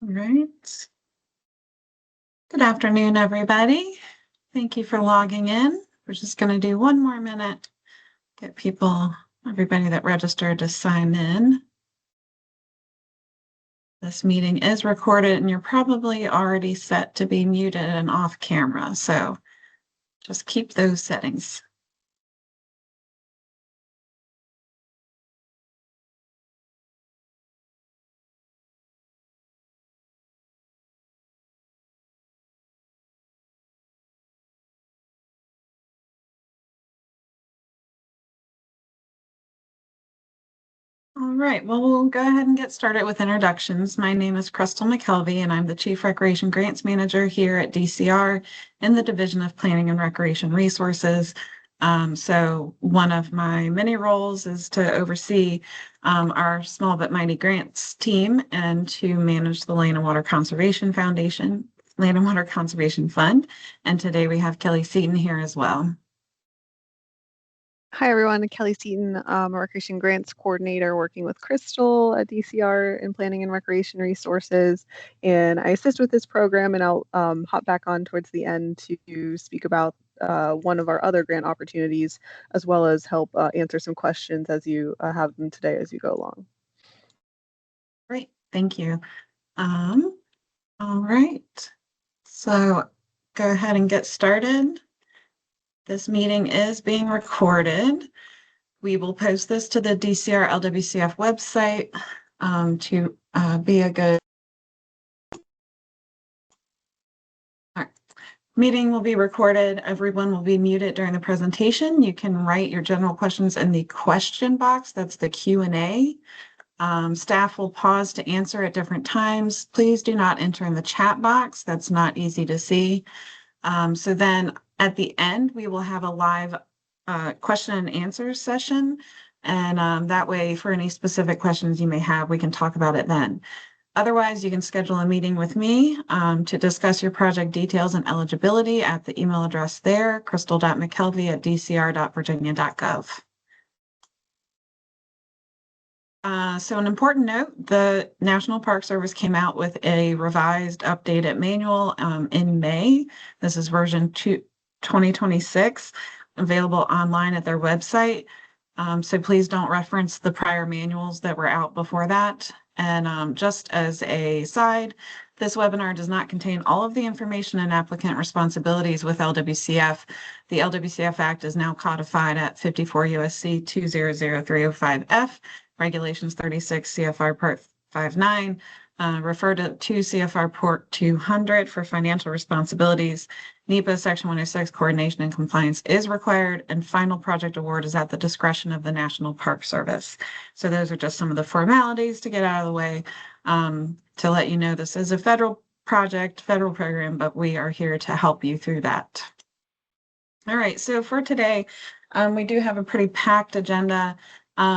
All right. Good afternoon, everybody. Thank you for logging in. We're just going to do one more minute, get everybody that registered to sign in. This meeting is recorded and you're probably already set to be muted and off camera, so just keep those settings. All right, well, we'll go ahead and get started with introductions. My name is Crystal McKelvey, and I'm the Chief Recreation Grants Manager here at DCR in the Division of Planning and Recreation Resources. So one of my many roles is to oversee our small but mighty grants team and to manage the Land and Water Conservation Foundation, Land and Water Conservation Fund. And today we have Kelly Seaton here as well. Hi, everyone. Kelly Seaton, a Recreation Grants Coordinator working with Crystal at DCR in Planning and Recreation Resources. And I assist with this program, and I'll hop back on towards the end to speak about one of our other grant opportunities, as well as help answer some questions as you have them today as you go along. Great, thank you. All right, so go ahead and get started. This meeting is being recorded. We will post this to the DCR LWCF website to be a good. All right. Meeting will be recorded. Everyone will be muted during the presentation. You can write your general questions in the question box. That's the Q&A. Staff will pause to answer at different times. Please do not enter in the chat box. That's not easy to see. So then at the end, we will have a live question and answer session. And that way, for any specific questions you may have, we can talk about it then. Otherwise, you can schedule a meeting with me to discuss your project details and eligibility at the email address there, crystal.mckelvey@dcr.virginia.gov. So an important note, the National Park Service came out with a revised updated manual in May. This is version 2026, available online at their website. So please don't reference the prior manuals that were out before that. And just as a side, this webinar does not contain all of the information and applicant responsibilities with LWCF. The LWCF Act is now codified at 54 USC 200305F. Regulations 36 CFR Part 59, refer to 2 CFR Part 200 for financial responsibilities. NEPA Section 106 coordination and compliance is required, and final project award is at the discretion of the National Park Service. So those are just some of the formalities to get out of the way to let you know this is a federal project, federal program, but we are here to help you through that. All right, so for today, we do have a pretty packed agenda.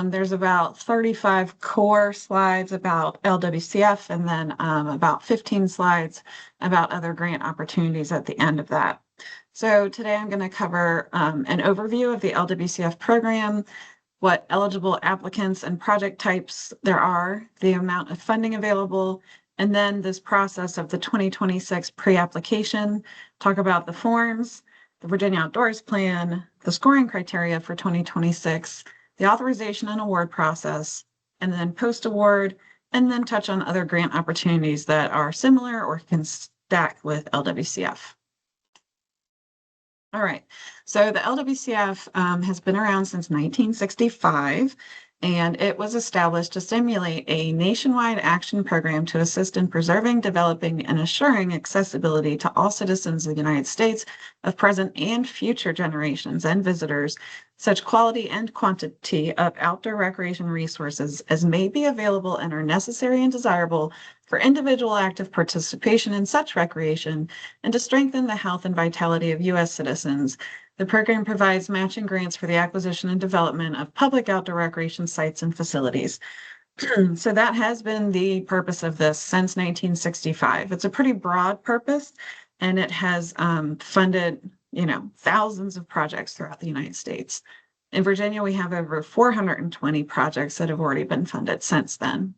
There's about 35 core slides about LWCF and then about 15 slides about other grant opportunities at the end of that. So today I'm going to cover an overview of the LWCF program, what eligible applicants and project types there are, the amount of funding available, and then this process of the 2026 pre-application, talk about the forms, the Virginia Outdoors Plan, the scoring criteria for 2026, the authorization and award process, and then post-award, and then touch on other grant opportunities that are similar or can stack with LWCF. All right, so the LWCF has been around since 1965, and it was established to stimulate a nationwide action program to assist in preserving, developing, and assuring accessibility to all citizens of the United States of present and future generations and visitors, such quality and quantity of outdoor recreation resources as may be available and are necessary and desirable for individual active participation in such recreation, and to strengthen the health and vitality of U.S. citizens. The program provides matching grants for the acquisition and development of public outdoor recreation sites and facilities. So that has been the purpose of this since 1965. It's a pretty broad purpose, and it has funded, thousands of projects throughout the United States. In Virginia, we have over 420 projects that have already been funded since then.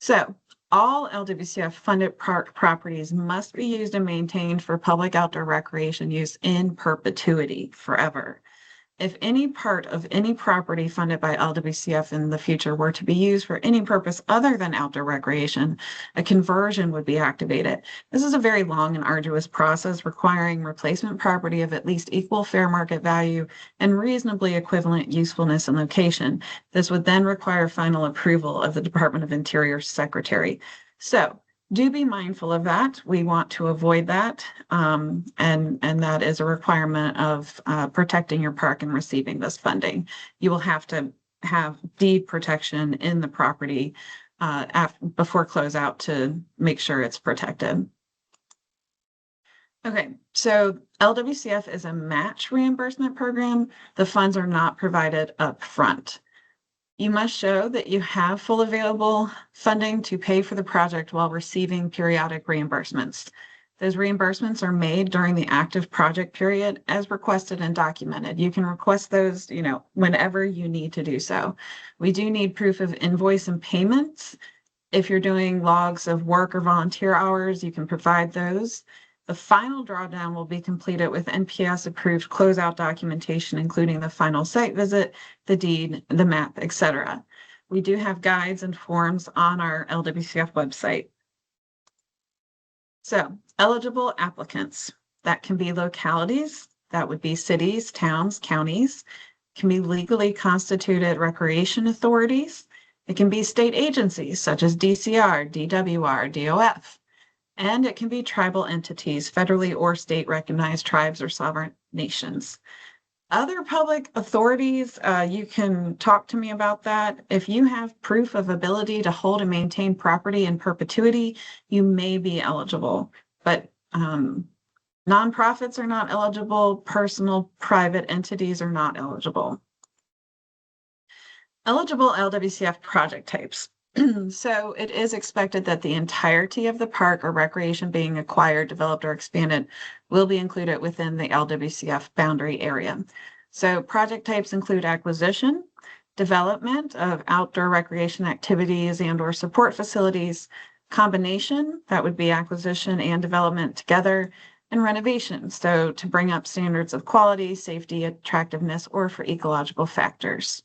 So All LWCF funded park properties must be used and maintained for public outdoor recreation use in perpetuity, forever. If any part of any property funded by LWCF in the future were to be used for any purpose other than outdoor recreation, a conversion would be activated. This is a very long and arduous process requiring replacement property of at least equal fair market value and reasonably equivalent usefulness and location. This would then require final approval of the Department of Interior Secretary. So do be mindful of that. We want to avoid that. And that is a requirement of protecting your park and receiving this funding. You will have to have deed protection in the property before closeout to make sure it's protected. Okay, so LWCF is a match reimbursement program. The funds are not provided up front. You must show that you have full available funding to pay for the project while receiving periodic reimbursements. Those reimbursements are made during the active project period as requested and documented. You can request those, whenever you need to do so. We do need proof of invoice and payments. If you're doing logs of work or volunteer hours, you can provide those. The final drawdown will be completed with NPS-approved closeout documentation, including the final site visit, the deed, the map, etc. We do have guides and forms on our LWCF website. So, eligible applicants. That can be localities, that would be cities, towns, counties, can be legally constituted recreation authorities. It can be state agencies such as DCR, DWR, DOF. And it can be tribal entities, federally or state recognized tribes or sovereign nations. Other public authorities, you can talk to me about that. If you have proof of ability to hold and maintain property in perpetuity, you may be eligible. But nonprofits are not eligible. Personal private entities are not eligible. Eligible LWCF project types. So it is expected that the entirety of the park or recreation being acquired, developed, or expanded will be included within the LWCF boundary area. So project types include acquisition, development of outdoor recreation activities and/or support facilities, combination, that would be acquisition and development together, and renovation, so to bring up standards of quality, safety, attractiveness, or for ecological factors.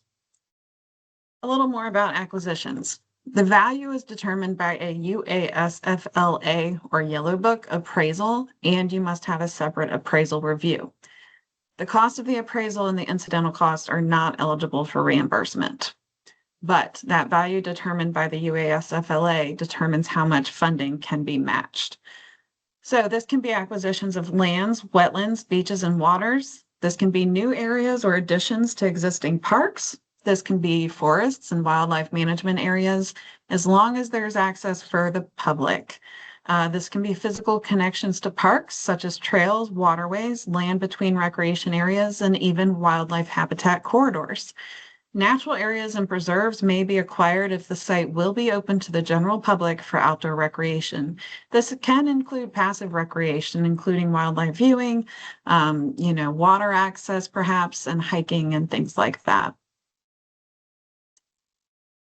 A little more about acquisitions. The value is determined by a UASFLA or Yellow Book appraisal, and you must have a separate appraisal review. The cost of the appraisal and the incidental costs are not eligible for reimbursement, but that value determined by the UASFLA determines how much funding can be matched. So this can be acquisitions of lands, wetlands, beaches, and waters. This can be new areas or additions to existing parks. This can be forests and wildlife management areas, as long as there's access for the public. This can be physical connections to parks, such as trails, waterways, land between recreation areas, and even wildlife habitat corridors. Natural areas and preserves may be acquired if the site will be open to the general public for outdoor recreation. This can include passive recreation, including wildlife viewing, water access perhaps, and hiking and things like that.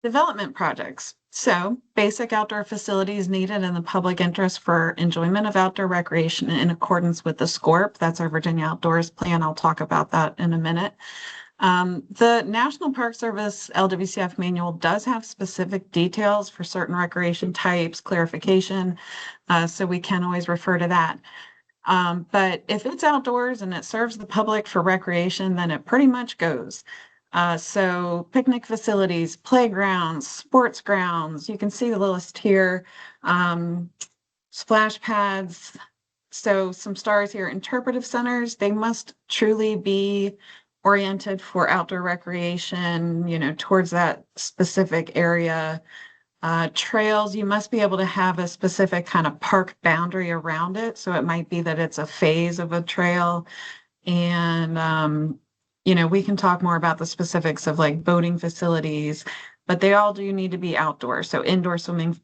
Development projects. So basic outdoor facilities needed in the public interest for enjoyment of outdoor recreation in accordance with the SCORP. That's our Virginia Outdoors Plan. I'll talk about that in a minute. The National Park Service LWCF manual does have specific details for certain recreation types, clarification, so we can always refer to that. But if it's outdoors and it serves the public for recreation, then it pretty much goes. So picnic facilities, playgrounds, sports grounds, you can see the list here, splash pads. So some stars here, interpretive centers, they must truly be oriented for outdoor recreation, towards that specific area. Trails, you must be able to have a specific kind of park boundary around it. So it might be that it's a phase of a trail. And we can talk more about the specifics of like boating facilities, but they all do need to be outdoors. So indoor swimming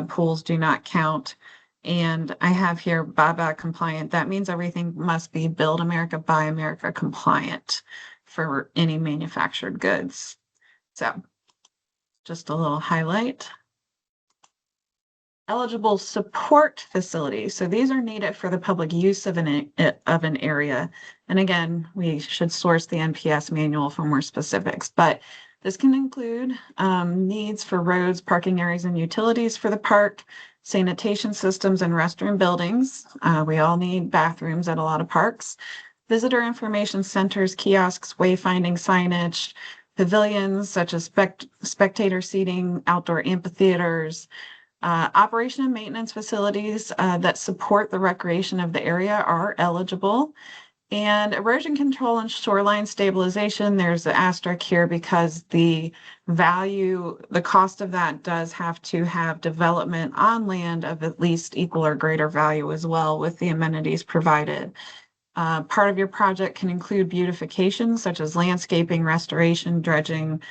pools do not count. And I have here BABA compliant. That means everything must be Build America, Buy America compliant for any manufactured goods. So just a little highlight. eligible support facilities. So these are needed for the public use of an area. And again, we should source the NPS manual for more specifics, but this can include needs for roads, parking areas, and utilities for the park, sanitation systems and restroom buildings. We all need bathrooms at a lot of parks. Visitor information centers, kiosks, wayfinding signage, pavilions such as spectator seating, outdoor amphitheaters, operation and maintenance facilities that support the recreation of the area are eligible. And erosion control and shoreline stabilization, there's an asterisk here because the cost of that does have to have development on land of at least equal or greater value as well with the amenities provided. Part of your project can include beautification, such as landscaping, restoration, dredging,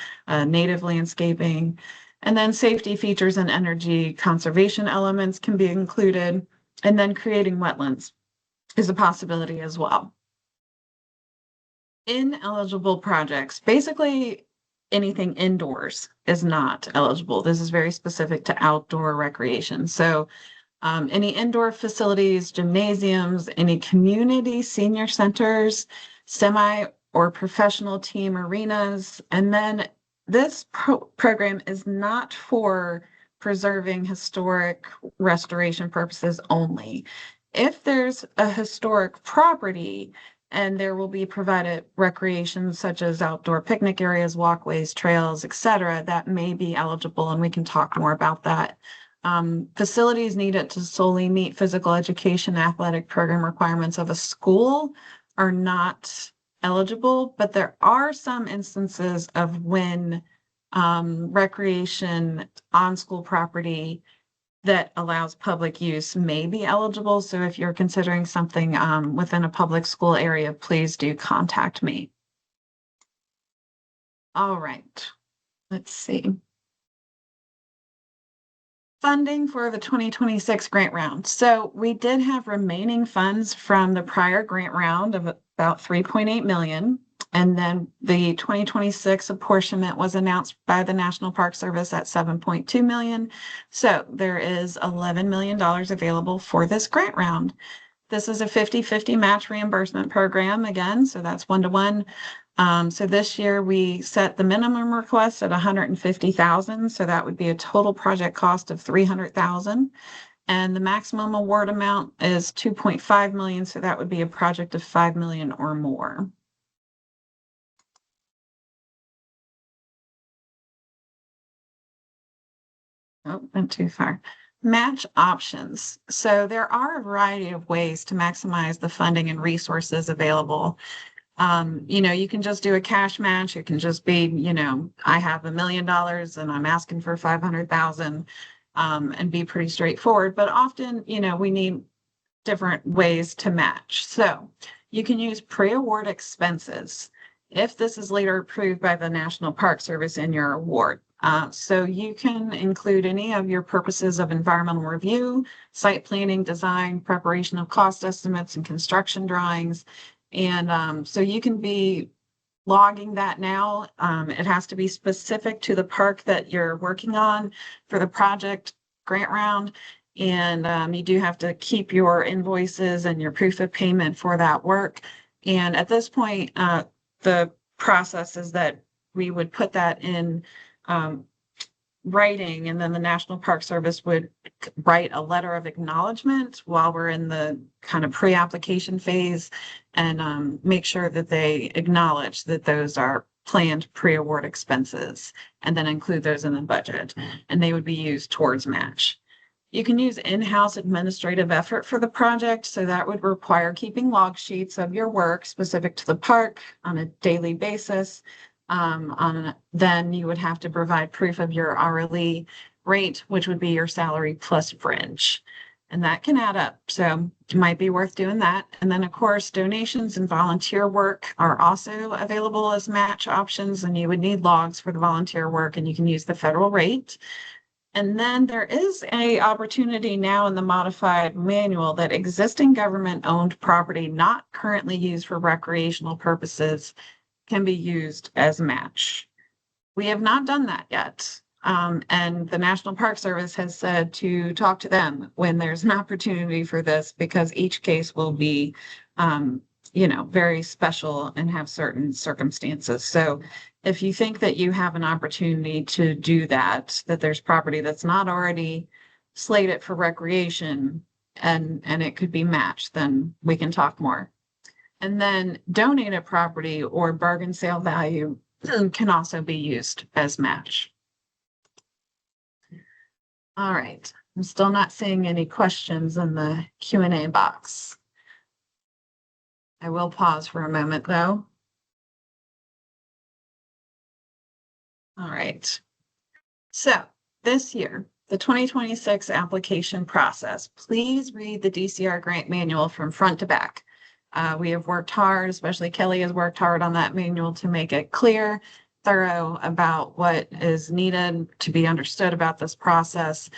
native landscaping, and then safety features and energy conservation elements can be included, and then creating wetlands is a possibility as well. Ineligible projects, basically anything indoors is not eligible. This is very specific to outdoor recreation. So any indoor facilities, gymnasiums, any community senior centers, semi or professional team arenas. And then this program is not for preserving historic restoration purposes only. If there's a historic property and there will be provided recreation such as outdoor picnic areas, walkways, trails, etc., that may be eligible, and we can talk more about that. Facilities needed to solely meet physical education athletic program requirements of a school are not eligible, but there are some instances of when recreation on school property that allows public use may be eligible. So if you're considering something within a public school area, please do contact me. All right, let's see. Funding for the 2026 grant round. So we did have remaining funds from the prior grant round of about 3.8 million. And then the 2026 apportionment was announced by the National Park Service at 7.2 million. So there is $11 million available for this grant round. This is a 50-50 match reimbursement program again, so that's 1-to-1. So this year we set the minimum request at 150,000, so that would be a total project cost of 300,000. And the maximum award amount is 2.5 million, so that would be a project of 5 million or more. Oh, went too far. Match options. So there are a variety of ways to maximize the funding and resources available. You can just do a cash match. It can just be, I have $1 million and I'm asking for 500,000, and be pretty straightforward. But often, we need different ways to match. So you can use pre-award expenses if this is later approved by the National Park Service in your award. So you can include any of your purposes of environmental review, site planning, design, preparation of cost estimates, and construction drawings. And so you can be logging that now. It has to be specific to the park that you're working on for the project grant round. And you do have to keep your invoices and your proof of payment for that work. And at this point, the process is that we would put that in writing, and then the National Park Service would write a letter of acknowledgement while we're in the kind of pre-application phase, and make sure that they acknowledge that those are planned pre-award expenses, and then include those in the budget, and they would be used towards match. You can use in-house administrative effort for the project, so that would require keeping log sheets of your work specific to the park on a daily basis. Then you would have to provide proof of your hourly rate, which would be your salary plus fringe. And that can add up. So it might be worth doing that. And then, of course, donations and volunteer work are also available as match options. And you would need logs for the volunteer work, and you can use the federal rate. And then there is an opportunity now in the modified manual that existing government-owned property not currently used for recreational purposes can be used as match. We have not done that yet. And the National Park Service has said to talk to them when there's an opportunity for this, because each case will be, very special and have certain circumstances. So if you think that you have an opportunity to do that, that there's property that's not already slated for recreation and it could be matched, then we can talk more. And then donated property or bargain sale value can also be used as match. All right, I'm still not seeing any questions in the Q&A box. I will pause for a moment though. All right. So this year, the 2026 application process, please read the DCR grant manual from front to back. We have worked hard, especially Kelly has worked hard on that manual to make it clear, thorough about what is needed to be understood about this process,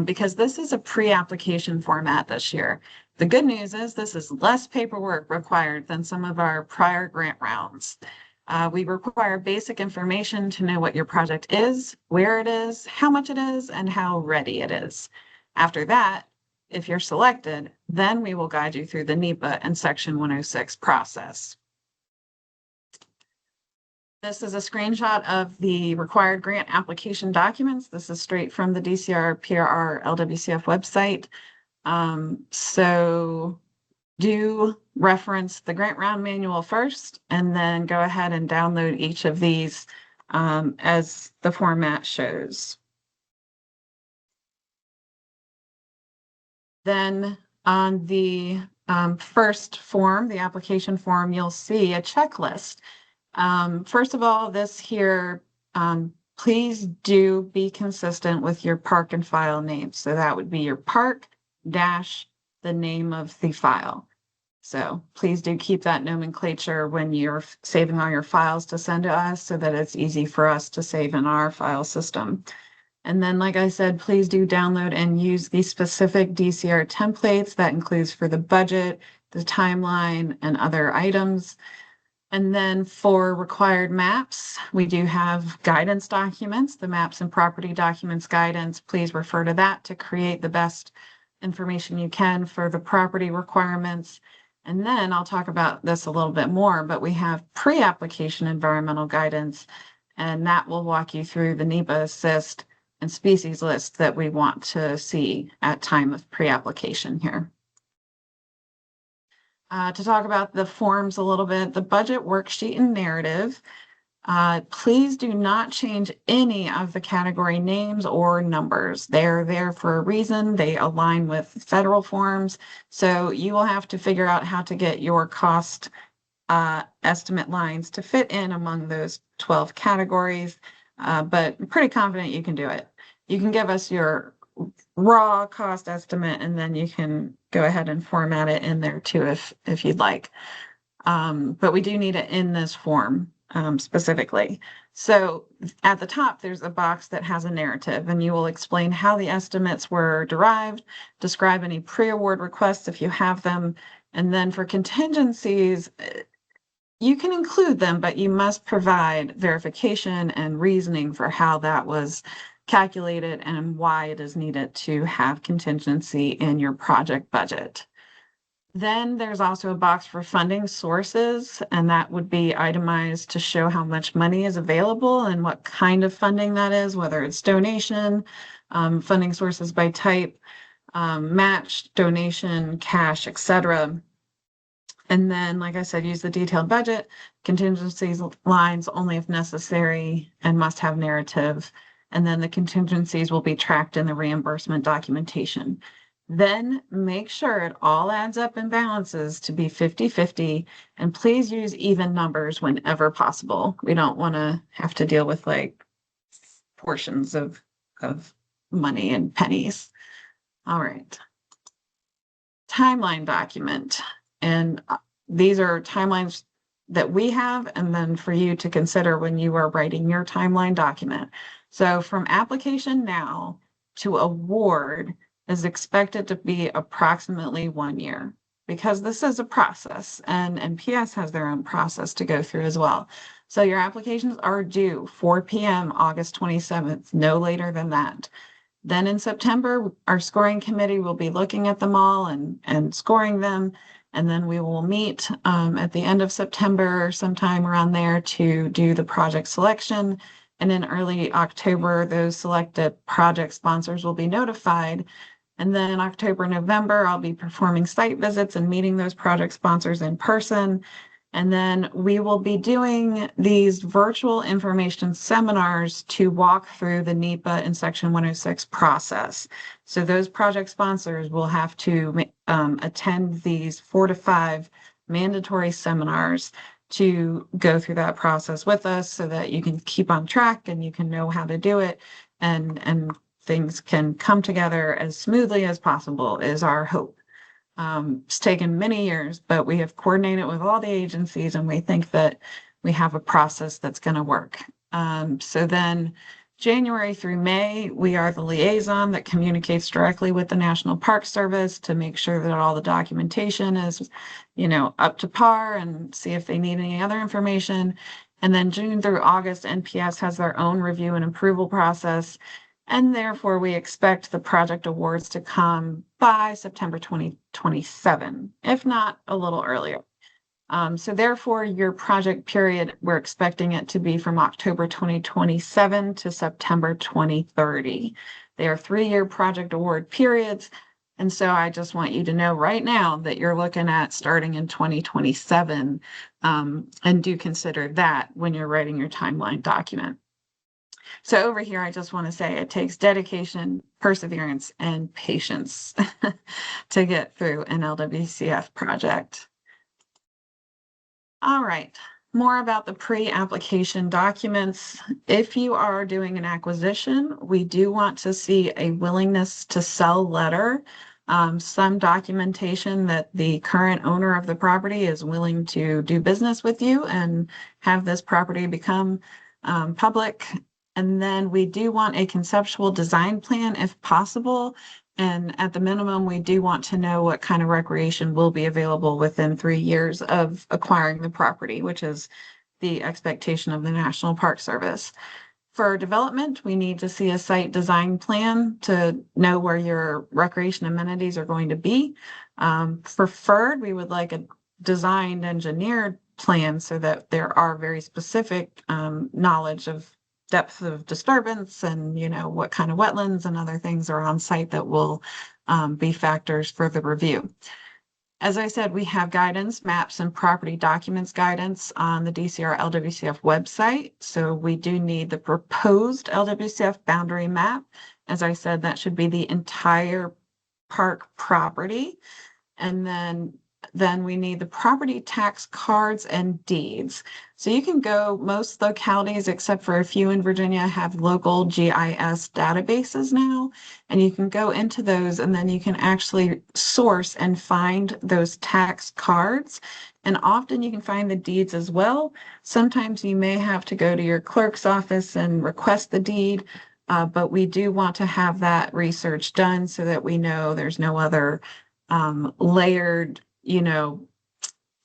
because this is a pre-application format this year. The good news is this is less paperwork required than some of our prior grant rounds. We require basic information to know what your project is, where it is, how much it is, and how ready it is. After that, if you're selected, then we will guide you through the NEPA and Section 106 process. This is a screenshot of the required grant application documents. This is straight from the DCR PRR LWCF website. So do reference the grant round manual first, and then go ahead and download each of these as the format shows. Then on the first form, the application form, you'll see a checklist. First of all, this here, please do be consistent with your park and file name. So that would be your park dash the name of the file. So please do keep that nomenclature when you're saving all your files to send to us, so that it's easy for us to save in our file system. And then, like I said, please do download and use the specific DCR templates. That includes for the budget, the timeline, and other items. And then for required maps, we do have guidance documents, the maps and property documents guidance. Please refer to that to create the best information you can for the property requirements. And then I'll talk about this a little bit more, but we have pre-application environmental guidance, and that will walk you through the NEPA assist and species list that we want to see at time of pre-application here. To talk about the forms a little bit, the budget worksheet and narrative, please do not change any of the category names or numbers. They're there for a reason. They align with federal forms. So you will have to figure out how to get your cost estimate lines to fit in among those 12 categories, but I'm pretty confident you can do it. You can give us your raw cost estimate, and then you can go ahead and format it in there too if you'd like. But we do need it in this form specifically. So at the top, there's a box that has a narrative, and you will explain how the estimates were derived, describe any pre-award requests if you have them, and then for contingencies, you can include them, but you must provide verification and reasoning for how that was calculated and why it is needed to have contingency in your project budget. Then there's also a box for funding sources, and that would be itemized to show how much money is available and what kind of funding that is, whether it's donation, funding sources by type, match, donation, cash, etc. And then, like I said, use the detailed budget, contingencies lines only if necessary, and must have narrative. And then the contingencies will be tracked in the reimbursement documentation. Then make sure it all adds up and balances to be 50-50, and please use even numbers whenever possible. We don't want to have to deal with like portions of money and pennies. All right. Timeline document. And these are timelines that we have, and then for you to consider when you are writing your timeline document. So from application now to award is expected to be approximately 1 year. because this is a process, and NPS has their own process to go through as well. So your applications are due 4 p.m. August 27th, no later than that. Then in September, our scoring committee will be looking at them all and scoring them. And then we will meet at the end of September, sometime around there, to do the project selection. And in early October, those selected project sponsors will be notified. And then in October, November, I'll be performing site visits and meeting those project sponsors in person. And then we will be doing these virtual information seminars to walk through the NEPA and Section 106 process. So those project sponsors will have to attend these 4 to 5 mandatory seminars to go through that process with us so that you can keep on track and you can know how to do it, and things can come together as smoothly as possible is our hope. It's taken many years, but we have coordinated with all the agencies and we think that we have a process that's going to work. So then January through May, we are the liaison that communicates directly with the National Park Service to make sure that all the documentation is, up to par, and see if they need any other information. And then June through August, NPS has their own review and approval process. And therefore, we expect the project awards to come by September 2027, if not a little earlier. So therefore, your project period, we're expecting it to be from October 2027 to September 2030. They are 3-year project award periods. And so I just want you to know right now that you're looking at starting in 2027, and do consider that when you're writing your timeline document. So over here, I just want to say it takes dedication, perseverance, and patience to get through an LWCF project. All right, more about the pre-application documents. If you are doing an acquisition, we do want to see a willingness to sell letter, some documentation that the current owner of the property is willing to do business with you and have this property become public. And then we do want a conceptual design plan if possible. And at the minimum, we do want to know what kind of recreation will be available within 3 years of acquiring the property, which is the expectation of the National Park Service. For development, we need to see a site design plan to know where your recreation amenities are going to be. Preferred, we would like a designed engineered plan so that there are very specific knowledge of depth of disturbance and what kind of wetlands and other things are on site that will be factors for the review. As I said, we have guidance, maps, and property documents guidance on the DCR LWCF website. So we do need the proposed LWCF boundary map. As I said, that should be the entire park property. And then we need the property tax cards and deeds. So you can go, most localities, except for a few in Virginia, have local GIS databases now, and you can go into those and then you can actually source and find those tax cards. And often you can find the deeds as well. Sometimes you may have to go to your clerk's office and request the deed, but we do want to have that research done so that we know there's no other layered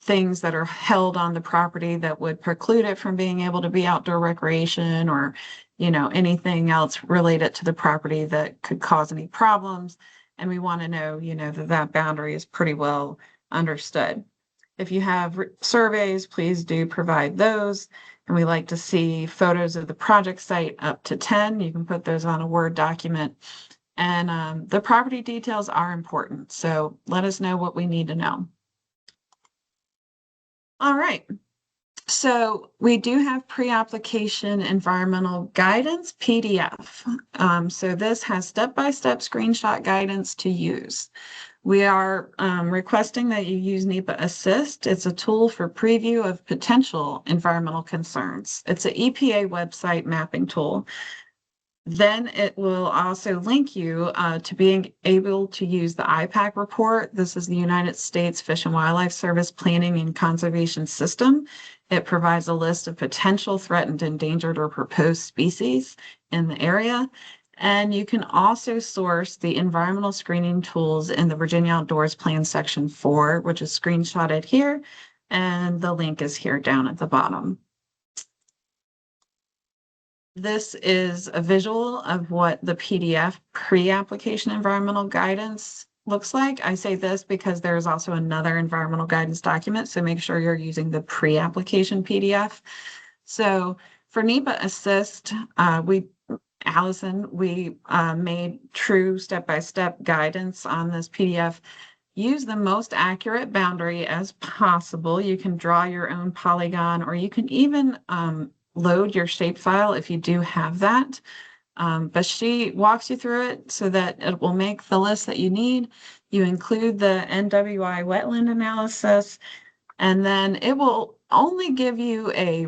things that are held on the property that would preclude it from being able to be outdoor recreation, or anything else related to the property that could cause any problems. And we want to know that boundary is pretty well understood. If you have surveys, please do provide those. And we like to see photos of the project site up to 10. You can put those on a Word document. And the property details are important. So let us know what we need to know. All right. So we do have pre-application environmental guidance PDF. So this has step-by-step screenshot guidance to use. We are requesting that you use NEPA Assist. It's a tool for preview of potential environmental concerns. It's an EPA website mapping tool. Then it will also link you to being able to use the IPAC report. This is the United States Fish and Wildlife Service Planning and Conservation System. It provides a list of potential threatened, endangered, or proposed species in the area. And you can also source the environmental screening tools in the Virginia Outdoors Plan Section 4, which is screenshotted here, and the link is here down at the bottom. This is a visual of what the PDF pre-application environmental guidance looks like. I say this because there's also another environmental guidance document, so make sure you're using the pre-application PDF. So for NEPA Assist, Allison, we made true step-by-step guidance on this PDF. Use the most accurate boundary as possible. You can draw your own polygon, or you can even load your shapefile if you do have that. But she walks you through it so that it will make the list that you need. You include the NWI wetland analysis, and then it will only give you a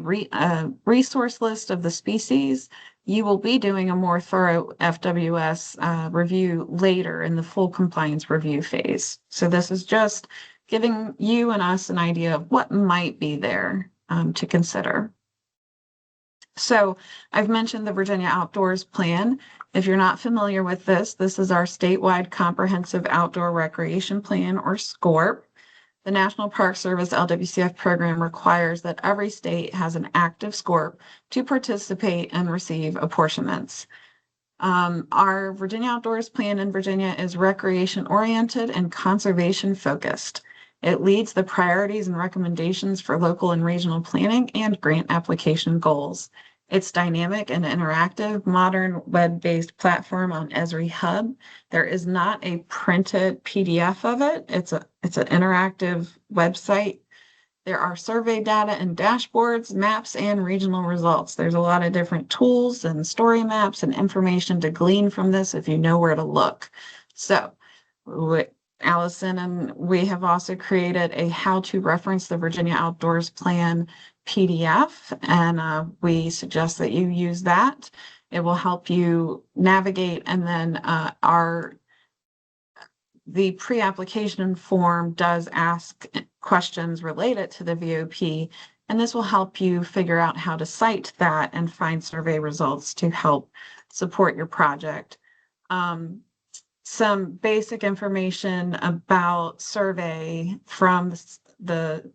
resource list of the species. You will be doing a more thorough FWS review later in the full compliance review phase. So this is just giving you and us an idea of what might be there to consider. So I've mentioned the Virginia Outdoors Plan. If you're not familiar with this, this is our statewide comprehensive outdoor recreation plan, or SCORP. The National Park Service LWCF program requires that every state has an active SCORP to participate and receive apportionments. Our Virginia Outdoors Plan in Virginia is recreation oriented and conservation focused. It leads the priorities and recommendations for local and regional planning and grant application goals. It's dynamic and interactive, modern web-based platform on Esri Hub. There is not a printed PDF of it. It's an interactive website. There are survey data and dashboards, maps, and regional results. There's a lot of different tools and story maps and information to glean from this if you know where to look. So Allison and we have also created a how to reference the Virginia Outdoors Plan PDF, and we suggest that you use that. It will help you navigate, and then the pre-application form does ask questions related to the VOP, and this will help you figure out how to cite that and find survey results to help support your project. Some basic information about survey from the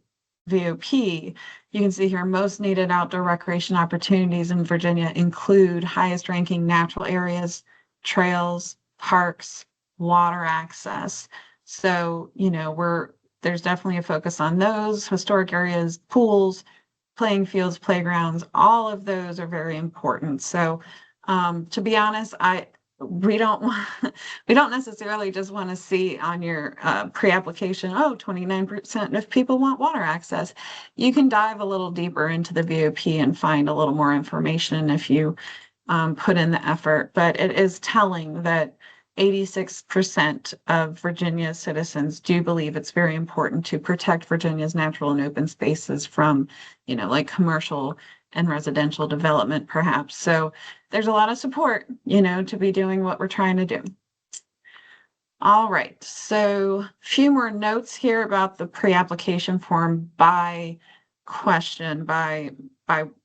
VOP. You can see here most needed outdoor recreation opportunities in Virginia include highest ranking natural areas, trails, parks, water access. So, there's definitely a focus on those historic areas, pools, playing fields, playgrounds, all of those are very important. So, to be honest, we don't necessarily just want to see on your pre-application, 29% of people want water access. You can dive a little deeper into the VOP and find a little more information if you put in the effort. But it is telling that 86% of Virginia citizens do believe it's very important to protect Virginia's natural and open spaces from, like commercial and residential development, perhaps. So there's a lot of support, to be doing what we're trying to do. All right, so a few more notes here about the pre-application form by question, by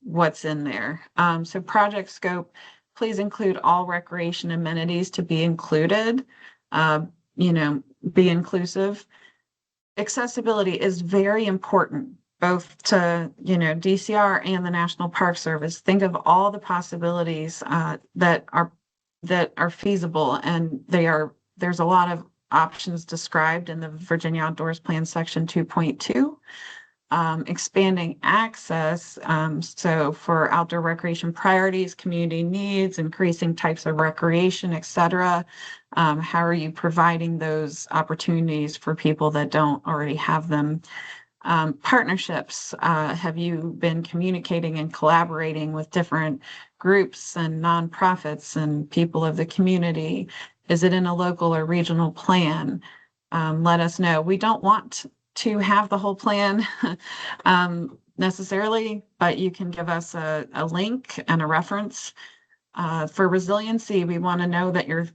what's in there. So project scope, please include all recreation amenities to be included, be inclusive. Accessibility is very important, both to, DCR and the National Park Service. Think of all the possibilities that are feasible, and there's a lot of options described in the Virginia Outdoors Plan Section 2.2. Expanding access, so for outdoor recreation priorities, community needs, increasing types of recreation, etc. How are you providing those opportunities for people that don't already have them? Partnerships, have you been communicating and collaborating with different groups and nonprofits and people of the community? Is it in a local or regional plan? Let us know. We don't want to have the whole plan necessarily, but you can give us a link and a reference. For resiliency, we want to know that you're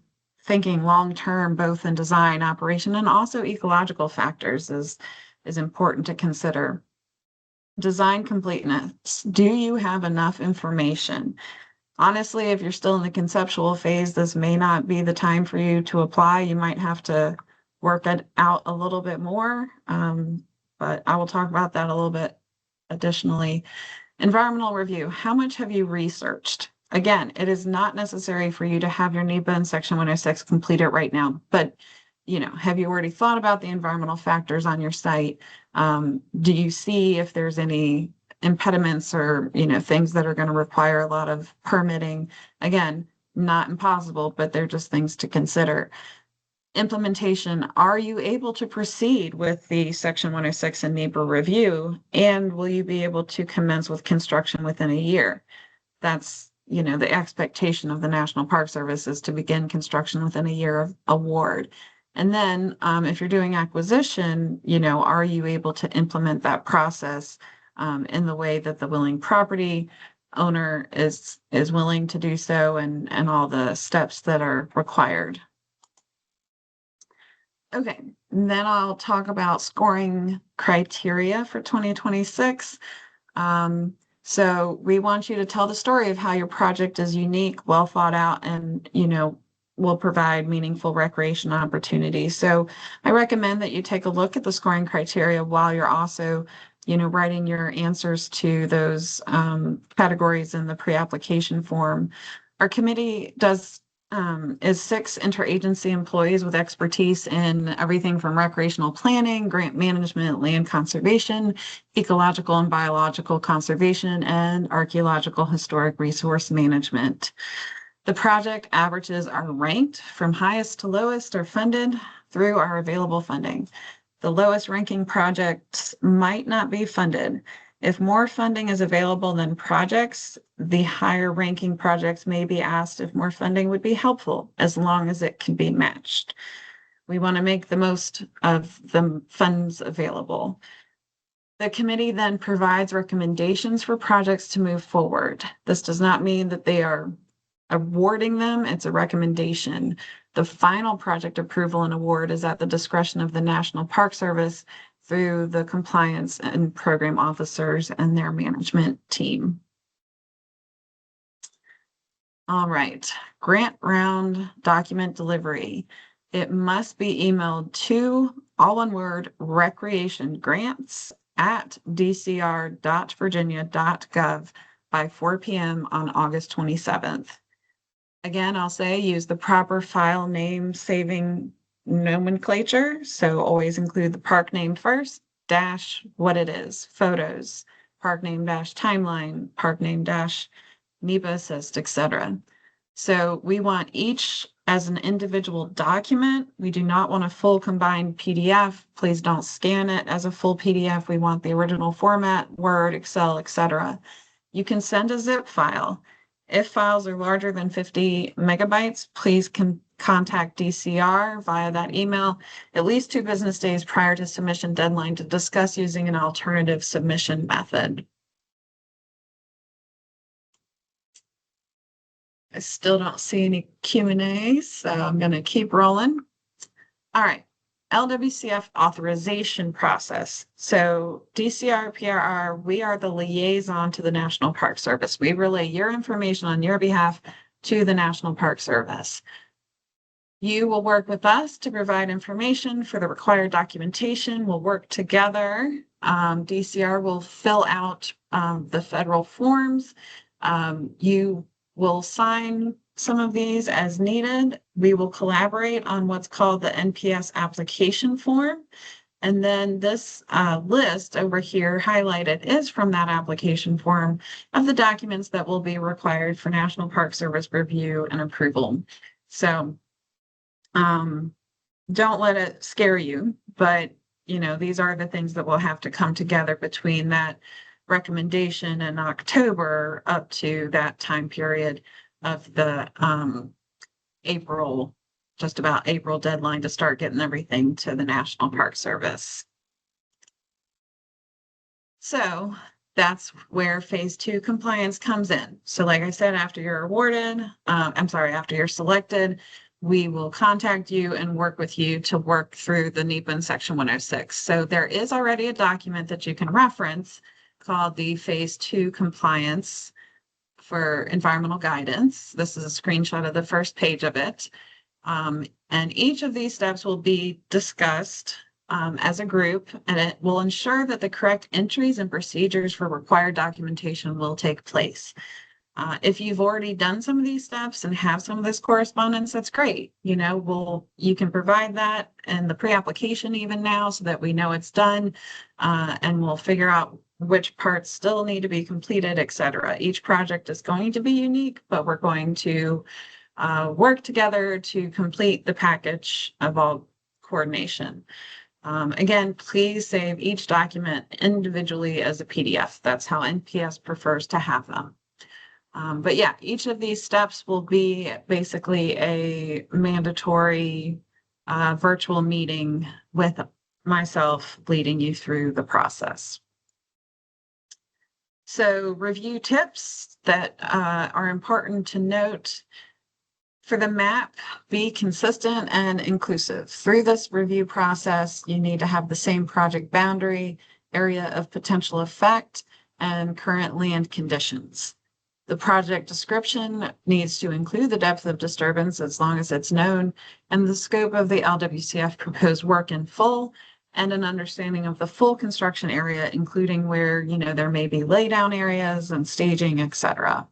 thinking long-term, both in design, operation, and also ecological factors is important to consider. Design completeness. Do you have enough information? Honestly, if you're still in the conceptual phase, this may not be the time for you to apply. You might have to work it out a little bit more. But I will talk about that a little bit additionally. Environmental review. How much have you researched? Again, it is not necessary for you to have your NEPA in Section 106 completed right now, but have you already thought about the environmental factors on your site? Do you see if there's any impediments or, things that are going to require a lot of permitting? Again, not impossible, but they're just things to consider. Implementation, are you able to proceed with the Section 106 and NEPA review? And will you be able to commence with construction within a year? That's, the expectation of the National Park Service is to begin construction within a year of award. And then if you're doing acquisition, are you able to implement that process in the way that the willing property owner is willing to do so, and all the steps that are required? Okay, and then I'll talk about scoring criteria for 2026. So we want you to tell the story of how your project is unique, well thought out, and, will provide meaningful recreation opportunities. So I recommend that you take a look at the scoring criteria while you're also, writing your answers to those categories in the pre-application form. Our committee is 6 interagency employees with expertise in everything from recreational planning, grant management, land conservation, ecological and biological conservation, and archaeological historic resource management. The project averages are ranked from highest to lowest are funded through our available funding. The lowest ranking projects might not be funded. If more funding is available than projects, the higher ranking projects may be asked if more funding would be helpful, as long as it can be matched. We want to make the most of the funds available. The committee then provides recommendations for projects to move forward. This does not mean that they are awarding them, it's a recommendation. The final project approval and award is at the discretion of the National Park Service through the compliance and program officers and their management team. All right, grant round document delivery. It must be emailed to, all one word, recreationgrants@dcr.virginia.gov by 4 p.m. on August 27th. Again, I'll say use the proper file name saving nomenclature. So always include the park name first, dash what it is, photos, park name dash timeline, park name dash NEPA assist, etc. So we want each as an individual document. We do not want a full combined PDF. Please don't scan it as a full PDF. We want the original format, Word, Excel, etc. You can send a zip file. If files are larger than 50 megabytes, please contact DCR via that email at least 2 business days prior to submission deadline to discuss using an alternative submission method. I still don't see any Q&A, so I'm going to keep rolling. All right. LWCF authorization process. So DCR, PRR, we are the liaison to the National Park Service. We relay your information on your behalf to the National Park Service. You will work with us to provide information for the required documentation. We'll work together. DCR will fill out the federal forms. You will sign some of these as needed. We will collaborate on what's called the NPS application form. And then this list over here highlighted is from that application form of the documents that will be required for National Park Service review and approval. So don't let it scare you, but these are the things that will have to come together between that recommendation in October up to that time period of the just about April deadline to start getting everything to the National Park Service. So that's where phase 2 compliance comes in. So like I said, after you're awarded, after you're selected, we will contact you and work with you to work through the NEPA in Section 106. So there is already a document that you can reference called the phase 2 compliance for environmental guidance. This is a screenshot of the first page of it. And each of these steps will be discussed as a group, and it will ensure that the correct entries and procedures for required documentation will take place. If you've already done some of these steps and have some of this correspondence, that's great. You can provide that in the pre-application even now so that we know it's done, and we'll figure out which parts still need to be completed, etc. Each project is going to be unique, but we're going to work together to complete the package of all coordination. Again, please save each document individually as a PDF. That's how NPS prefers to have them. But yeah, each of these steps will be basically a mandatory virtual meeting with myself leading you through the process. So review tips that are important to note. For the map, be consistent and inclusive. Through this review process, you need to have the same project boundary, area of potential effect, and current land conditions. The project description needs to include the depth of disturbance as long as it's known, and the scope of the LWCF proposed work in full, and an understanding of the full construction area, including where there may be laydown areas and staging, etc.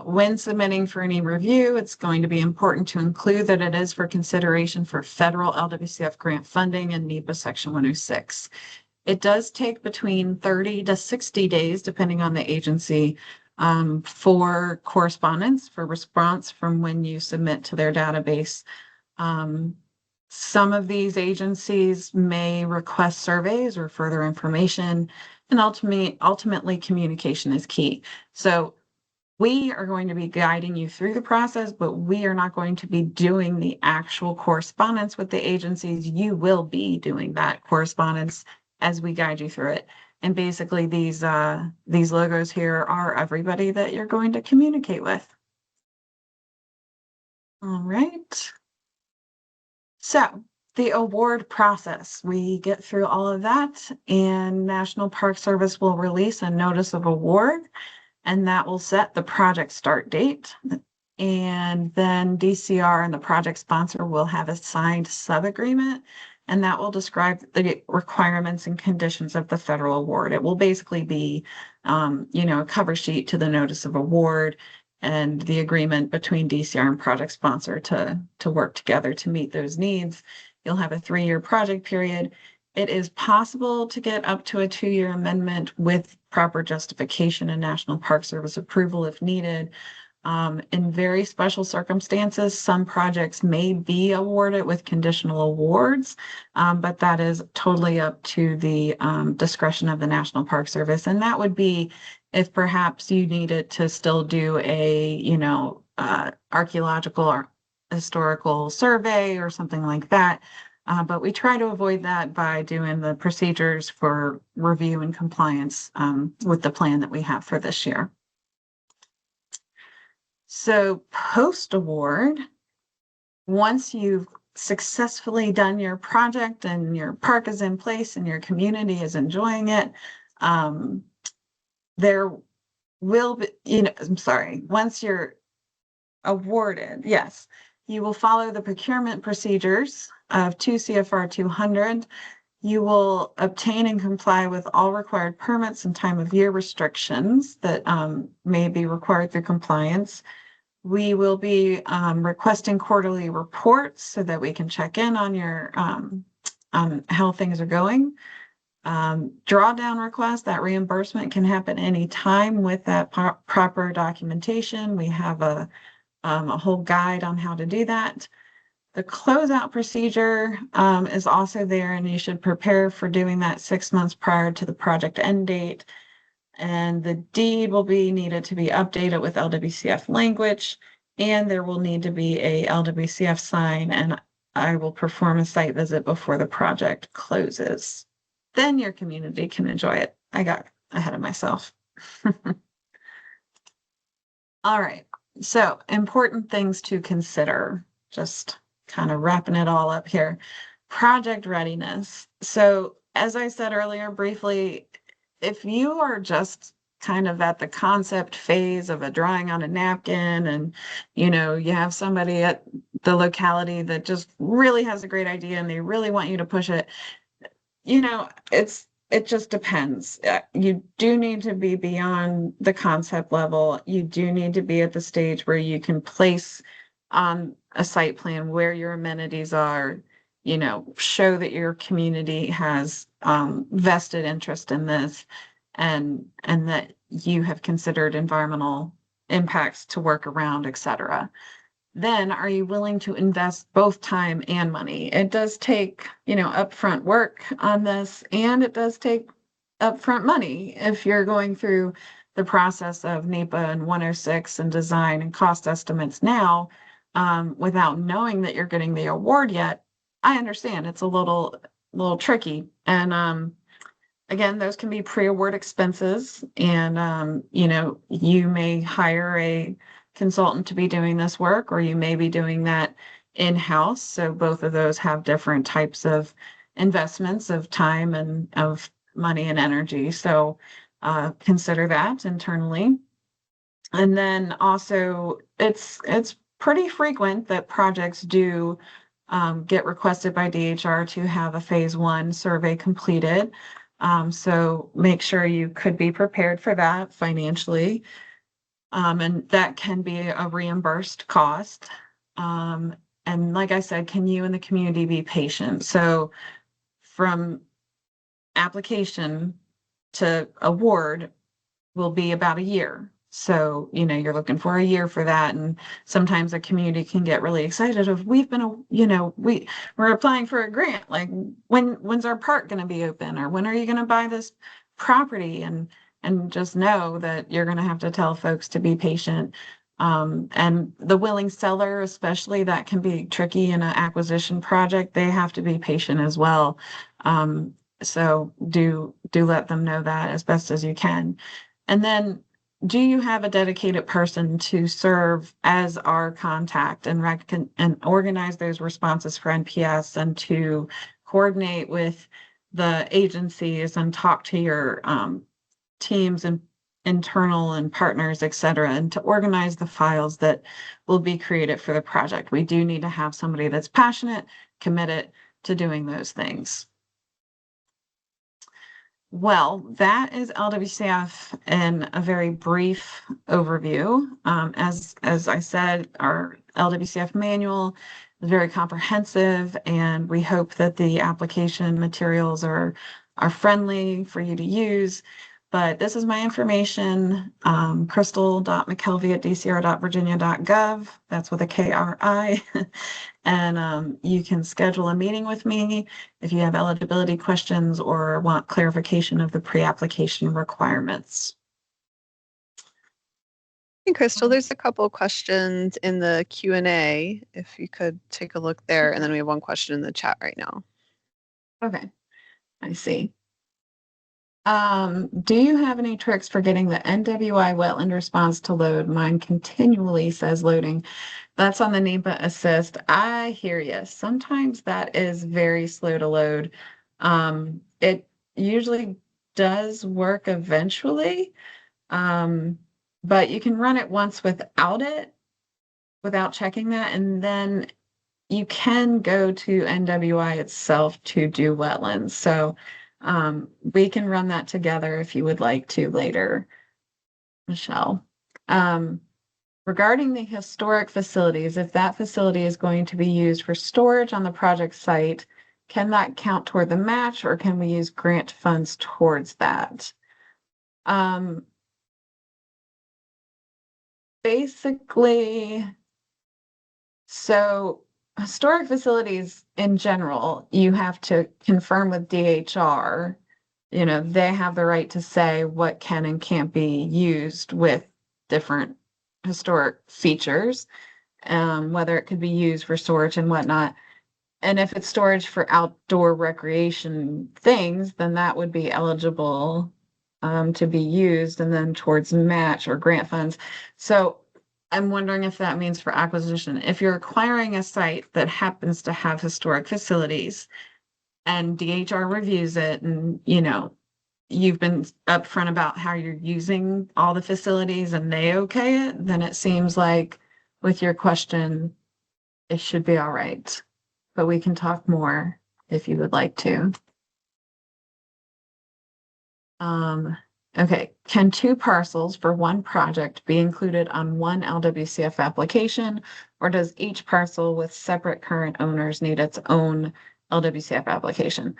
When submitting for any review, it's going to be important to include that it is for consideration for federal LWCF grant funding and NEPA Section 106. It does take between 30 to 60 days, depending on the agency, for correspondence, for response from when you submit to their database. Some of these agencies may request surveys or further information, and ultimately communication is key. So we are going to be guiding you through the process, but we are not going to be doing the actual correspondence with the agencies. You will be doing that correspondence as we guide you through it. And basically these logos here are everybody that you're going to communicate with. All right. So the award process, we get through all of that, and National Park Service will release a notice of award, and that will set the project start date. And then DCR and the project sponsor will have a signed sub-agreement, and that will describe the requirements and conditions of the federal award. It will basically be, a cover sheet to the notice of award and the agreement between DCR and project sponsor to work together to meet those needs. You'll have a 3-year project period. It is possible to get up to a 2-year amendment with proper justification and National Park Service approval if needed. In very special circumstances, some projects may be awarded with conditional awards, but that is totally up to the discretion of the National Park Service. And that would be if perhaps you needed to still do a, archaeological or historical survey or something like that. But we try to avoid that by doing the procedures for review and compliance with the plan that we have for this year. So post-award, once you've successfully done your project and your park is in place and your community is enjoying it, there will be, once you're awarded, yes, you will follow the procurement procedures of 2 CFR 200. You will obtain and comply with all required permits and time of year restrictions that may be required through compliance. We will be requesting quarterly reports so that we can check in on your on how things are going. Drawdown request, that reimbursement can happen anytime with that proper documentation. We have a whole guide on how to do that. The closeout procedure is also there, and you should prepare for doing that 6 months prior to the project end date. And the deed will be needed to be updated with LWCF language, and there will need to be a LWCF sign, and I will perform a site visit before the project closes. Then your community can enjoy it. I got ahead of myself. All right, so important things to consider, just kind of wrapping it all up here. Project readiness. So as I said earlier briefly, if you are just kind of at the concept phase of a drawing on a napkin, and you have somebody at the locality that just really has a great idea and they really want you to push it, it just depends. You do need to be beyond the concept level. You do need to be at the stage where you can place on a site plan where your amenities are, show that your community has vested interest in this, and that you have considered environmental impacts to work around, et cetera. Then are you willing to invest both time and money? It does take, upfront work on this, and it does take upfront money if you're going through the process of NEPA and 106 and design and cost estimates now, without knowing that you're getting the award yet. I understand it's a little tricky. And again, those can be pre-award expenses, and you may hire a consultant to be doing this work, or you may be doing that in-house. So both of those have different types of investments of time and of money and energy. So consider that internally. And then also, it's pretty frequent that projects do get requested by DHR to have a phase 1 survey completed. So make sure you could be prepared for that financially. And that can be a reimbursed cost. And like I said, can you and the community be patient? So from application to award will be about a year. So, you're looking for a year for that. And sometimes a community can get really excited of, we're applying for a grant. Like, when's our park going to be open? Or when are you going to buy this property? And just know that you're going to have to tell folks to be patient. And the willing seller, especially, that can be tricky in an acquisition project. They have to be patient as well. So do let them know that as best as you can. And then, do you have a dedicated person to serve as our contact and and organize those responses for NPS, and to coordinate with the agencies and talk to your teams and internal and partners, et cetera, and to organize the files that will be created for the project? We do need to have somebody that's passionate, committed to doing those things. Well, that is LWCF in a very brief overview. As I said, our LWCF manual is very comprehensive, and we hope that the application materials are friendly for you to use. But this is my information, crystal.mckelvey@dcr.virginia.gov. That's with a KRI. And you can schedule a meeting with me if you have eligibility questions or want clarification of the pre-application requirements. And Crystal, there's a couple of questions in the Q&A, if you could take a look there. And then we have one question in the chat right now. Okay, I see. Do you have any tricks for getting the NWI wetland response to load? Mine continually says loading. That's on the NEPA assist. I hear you. Sometimes that is very slow to load. It usually does work eventually, but you can run it once without checking that, and then you can go to NWI itself to do wetlands. So we can run that together if you would like to later, Michelle. Regarding the historic facilities, if that facility is going to be used for storage on the project site, can that count toward the match, or can we use grant funds towards that? Basically, so historic facilities in general, you have to confirm with DHR. They have the right to say what can and can't be used with different historic features, whether it could be used for storage and whatnot. And if it's storage for outdoor recreation things, then that would be eligible to be used, and then towards match or grant funds. So I'm wondering if that means for acquisition. If you're acquiring a site that happens to have historic facilities and DHR reviews it, and you've been upfront about how you're using all the facilities and they okay it, then it seems like with your question, it should be all right. But we can talk more if you would like to. Um, okay, can two parcels for one project be included on one LWCF application, or does each parcel with separate current owners need its own LWCF application?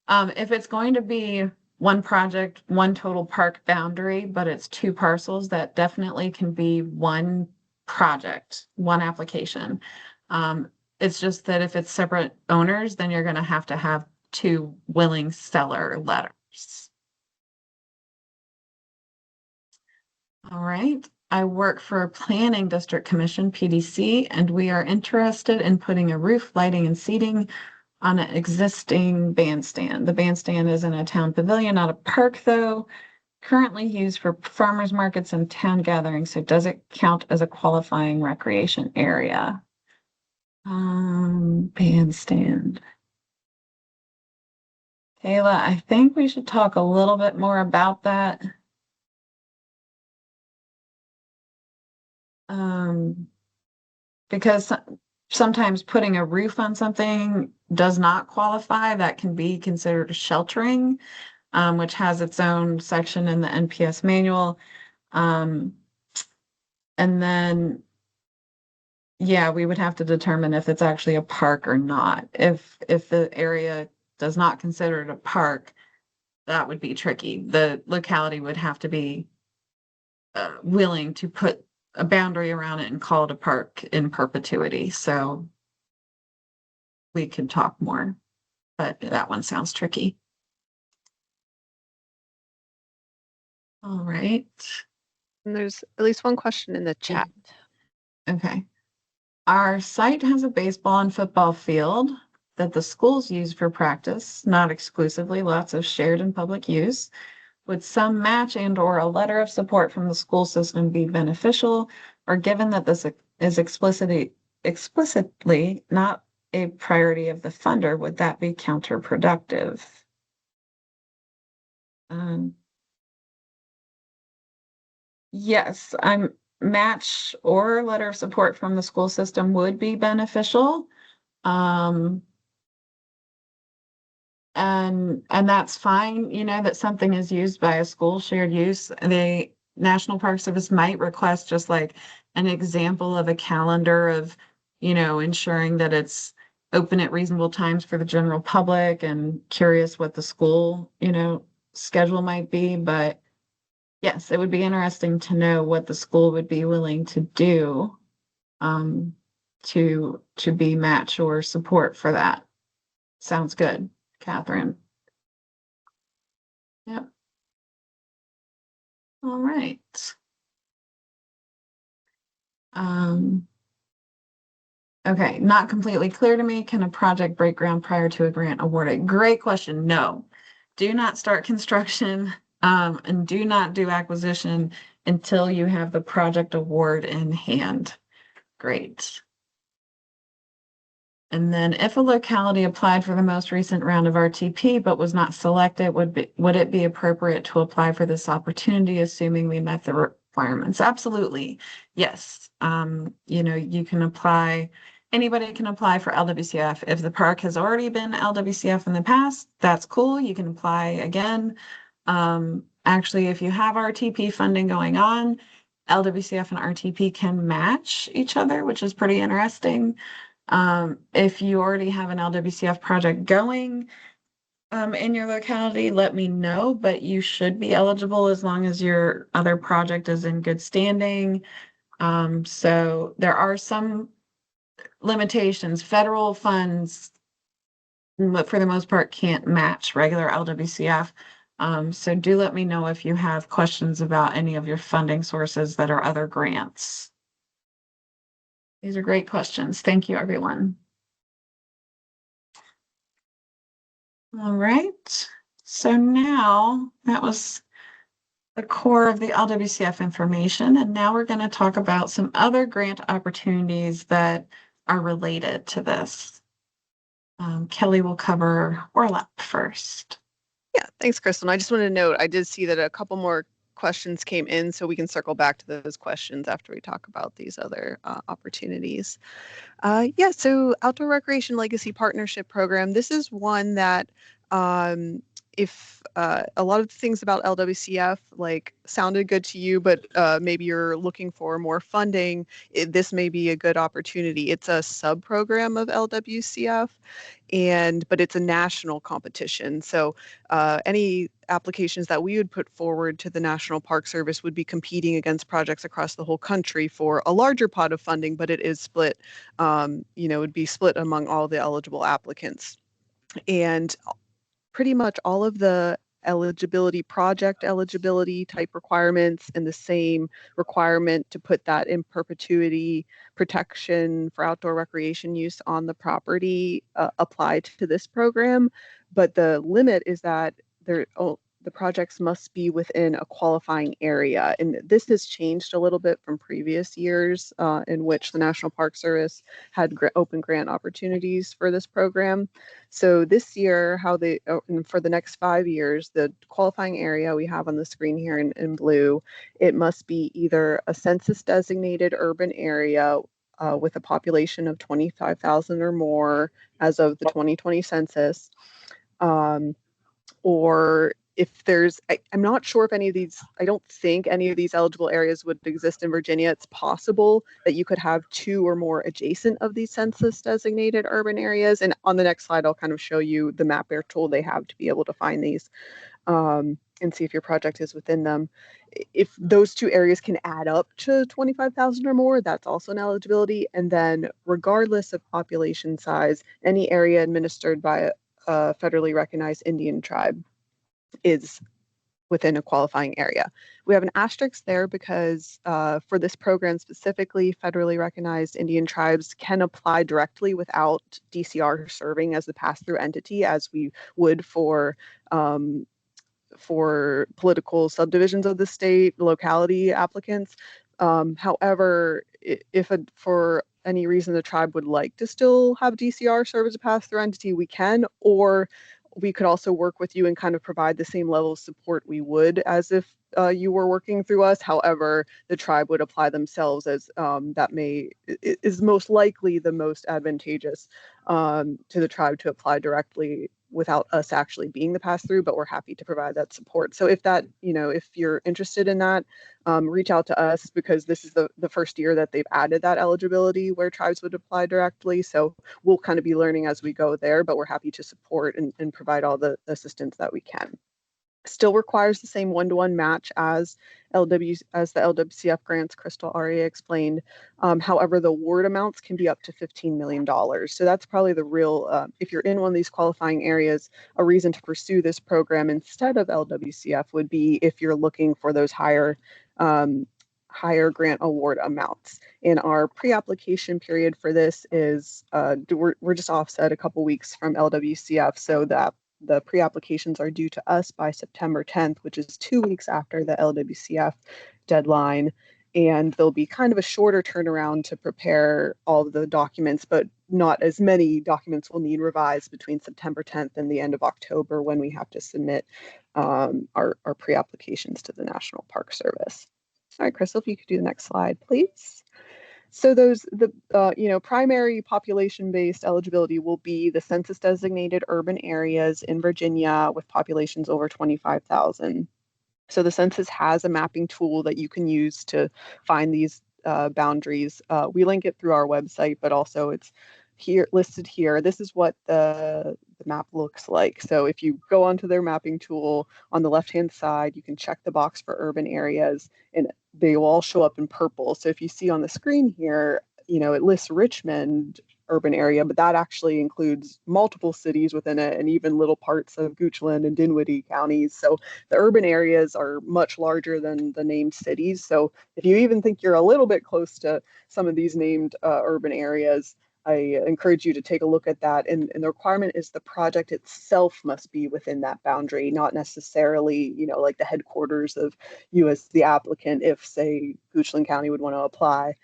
If it's going to be one project, one total park boundary, but it's two parcels, that definitely can be one project, one application. It's just that if it's separate owners, then you're gonna have to have two willing seller letters. All right. I work for a planning district commission, PDC, and we are interested in putting a roof, lighting, and seating on an existing bandstand. The bandstand is in a town pavilion, not a park, though. Currently used for farmers markets and town gatherings, so does it count as a qualifying recreation area? Bandstand. Kayla, I think we should talk a little bit more about that. Um, because sometimes putting a roof on something does not qualify. That can be considered sheltering, which has its own section in the NPS manual. Um, and then, yeah, we would have to determine if it's actually a park or not. If the area does not consider it a park, that would be tricky. The locality would have to be willing to put a boundary around it and call it a park in perpetuity. So we could talk more, but that one sounds tricky. All right. And there's at least one question in the chat. Okay. Our site has a baseball and football field that the schools use for practice, not exclusively, lots of shared and public use. Would some match and or a letter of support from the school system be beneficial, or given that this is explicitly not a priority of the funder, would that be counterproductive? Um, yes, I'm match or letter of support from the school system would be beneficial. Um, and that's fine, you know, that something is used by a school, shared use. The National Park Service might request just like an example of a calendar of, you know, ensuring that it's open at reasonable times for the general public, and curious what the school, you know, schedule might be. But yes, it would be interesting to know what the school would be willing to do um to be match or support for that. Sounds good, Catherine. Yep. All right. Um, okay, not completely clear to me. Can a project break ground prior to a grant awarded? Great question. No. Do not start construction and do not do acquisition until you have the project award in hand. Great. And then if a locality applied for the most recent round of RTP but was not selected, would it be appropriate to apply for this opportunity, assuming we met the requirements? Absolutely. Yes. You know, you can apply, anybody can apply for LWCF. If the park has already been LWCF in the past, that's cool. You can apply again. Actually, if you have RTP funding going on, LWCF and RTP can match each other, which is pretty interesting. If you already have an LWCF project going in your locality, let me know, but you should be eligible as long as your other project is in good standing. So there are some limitations. Federal funds, for the most part, can't match regular LWCF. So do let me know if you have questions about any of your funding sources that are other grants. These are great questions. Thank you, everyone. All right. So now that was the core of the LWCF information. And now we're going to talk about some other grant opportunities that are related to this. Kelly will cover ORLAP first. Yeah, Thanks, Crystal. And I just wanted to note, I did see that a couple more questions came in, so we can circle back to those questions after we talk about these other opportunities. Yeah, so Outdoor Recreation Legacy Partnership Program, this is one that if a lot of the things about LWCF like sounded good to you, but maybe you're looking for more funding, this may be a good opportunity. It's a sub-program of LWCF, but it's a national competition. So any applications that we would put forward to the National Park Service would be competing against projects across the whole country for a larger pot of funding, but it is split, would be split among all the eligible applicants. And pretty much all of the project eligibility type requirements, and the same requirement to put that in perpetuity protection for outdoor recreation use on the property apply to this program. But the limit is that the projects must be within a qualifying area. And this has changed a little bit from previous years in which the National Park Service had open grant opportunities for this program. So this year, for the next 5 years, the qualifying area we have on the screen here in blue, it must be either a census designated urban area with a population of 25,000 or more as of the 2020 census, or if I'm not sure if any of these, I don't think any of these eligible areas would exist in Virginia. It's possible that you could have 2 or more adjacent of these census designated urban areas. And on the next slide, I'll kind of show you the map air tool they have to be able to find these and see if your project is within them. If those 2 areas can add up to 25,000 or more, that's also an eligibility. And then regardless of population size, any area administered by a federally recognized Indian tribe is within a qualifying area. We have an asterisk there because for this program specifically, federally recognized Indian tribes can apply directly without DCR serving as the pass-through entity, as we would for political subdivisions of the state, locality applicants. However, if for any reason the tribe would like to still have DCR serve as a pass-through entity, we can, or we could also work with you and kind of provide the same level of support we would as if you were working through us. However, the tribe would apply themselves, as is most likely the most advantageous to the tribe to apply directly without us actually being the pass-through, but we're happy to provide that support. So if you're interested in that, reach out to us, because this is the first year that they've added that eligibility where tribes would apply directly. So we'll kind of be learning as we go there, but we're happy to support and provide all the assistance that we can. Still requires the same one-to-one match as the LWCF grants Crystal already explained. However, the award amounts can be up to $15 million. So that's probably the real, if you're in one of these qualifying areas, a reason to pursue this program instead of LWCF would be if you're looking for those higher grant award amounts. And our pre-application period for this is, we're just offset a couple weeks from LWCF, so that the pre-applications are due to us by September 10th, which is 2 weeks after the LWCF deadline. And there'll be kind of a shorter turnaround to prepare all of the documents, but not as many documents will need revised between September 10th and the end of October, when we have to submit our pre-applications to the National Park Service. All right, Crystal, if you could do the next slide, please. So primary population-based eligibility will be the census-designated urban areas in Virginia with populations over 25,000. So the census has a mapping tool that you can use to find these boundaries. We link it through our website, but also it's listed here. This is what the map looks like. So if you go onto their mapping tool, on the left-hand side, you can check the box for urban areas, and they will all show up in purple. So if you see on the screen here, it lists Richmond urban area, but that actually includes multiple cities within it, and even little parts of Goochland and Dinwiddie counties. So the urban areas are much larger than the named cities. So if you even think you're a little bit close to some of these named urban areas, I encourage you to take a look at that. And the requirement is the project itself must be within that boundary, not necessarily, like the headquarters of you as the applicant, if, say, Goochland County would want to apply.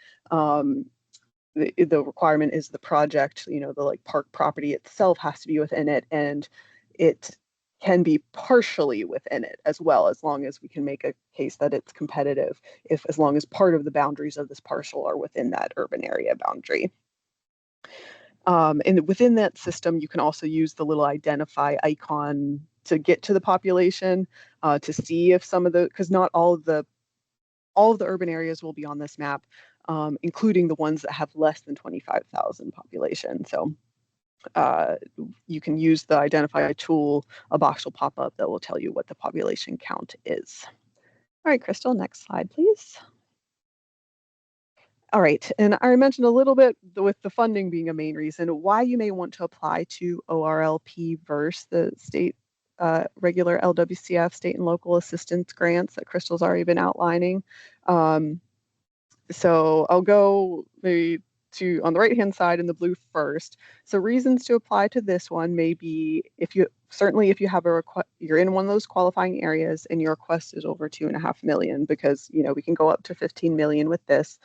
The requirement is the project, the park property itself has to be within it, and it can be partially within it as well, as long as we can make a case that it's competitive, if as long as part of the boundaries of this parcel are within that urban area boundary. And within that system, you can also use the little identify icon to get to the population, to see if some of the, because not all of the urban areas will be on this map, including the ones that have less than 25,000 population. So you can use the identify tool. A box will pop up that will tell you what the population count is. All right, Crystal, next slide, please. All right, and I mentioned a little bit with the funding being a main reason why you may want to apply to ORLP versus the state regular LWCF, state and local assistance grants that Crystal's already been outlining. So I'll go maybe to on the right-hand side in the blue first. So reasons to apply to this one may be if you have a request, you're in one of those qualifying areas and your request is over 2.5 million, because we can go up to 15 million with this.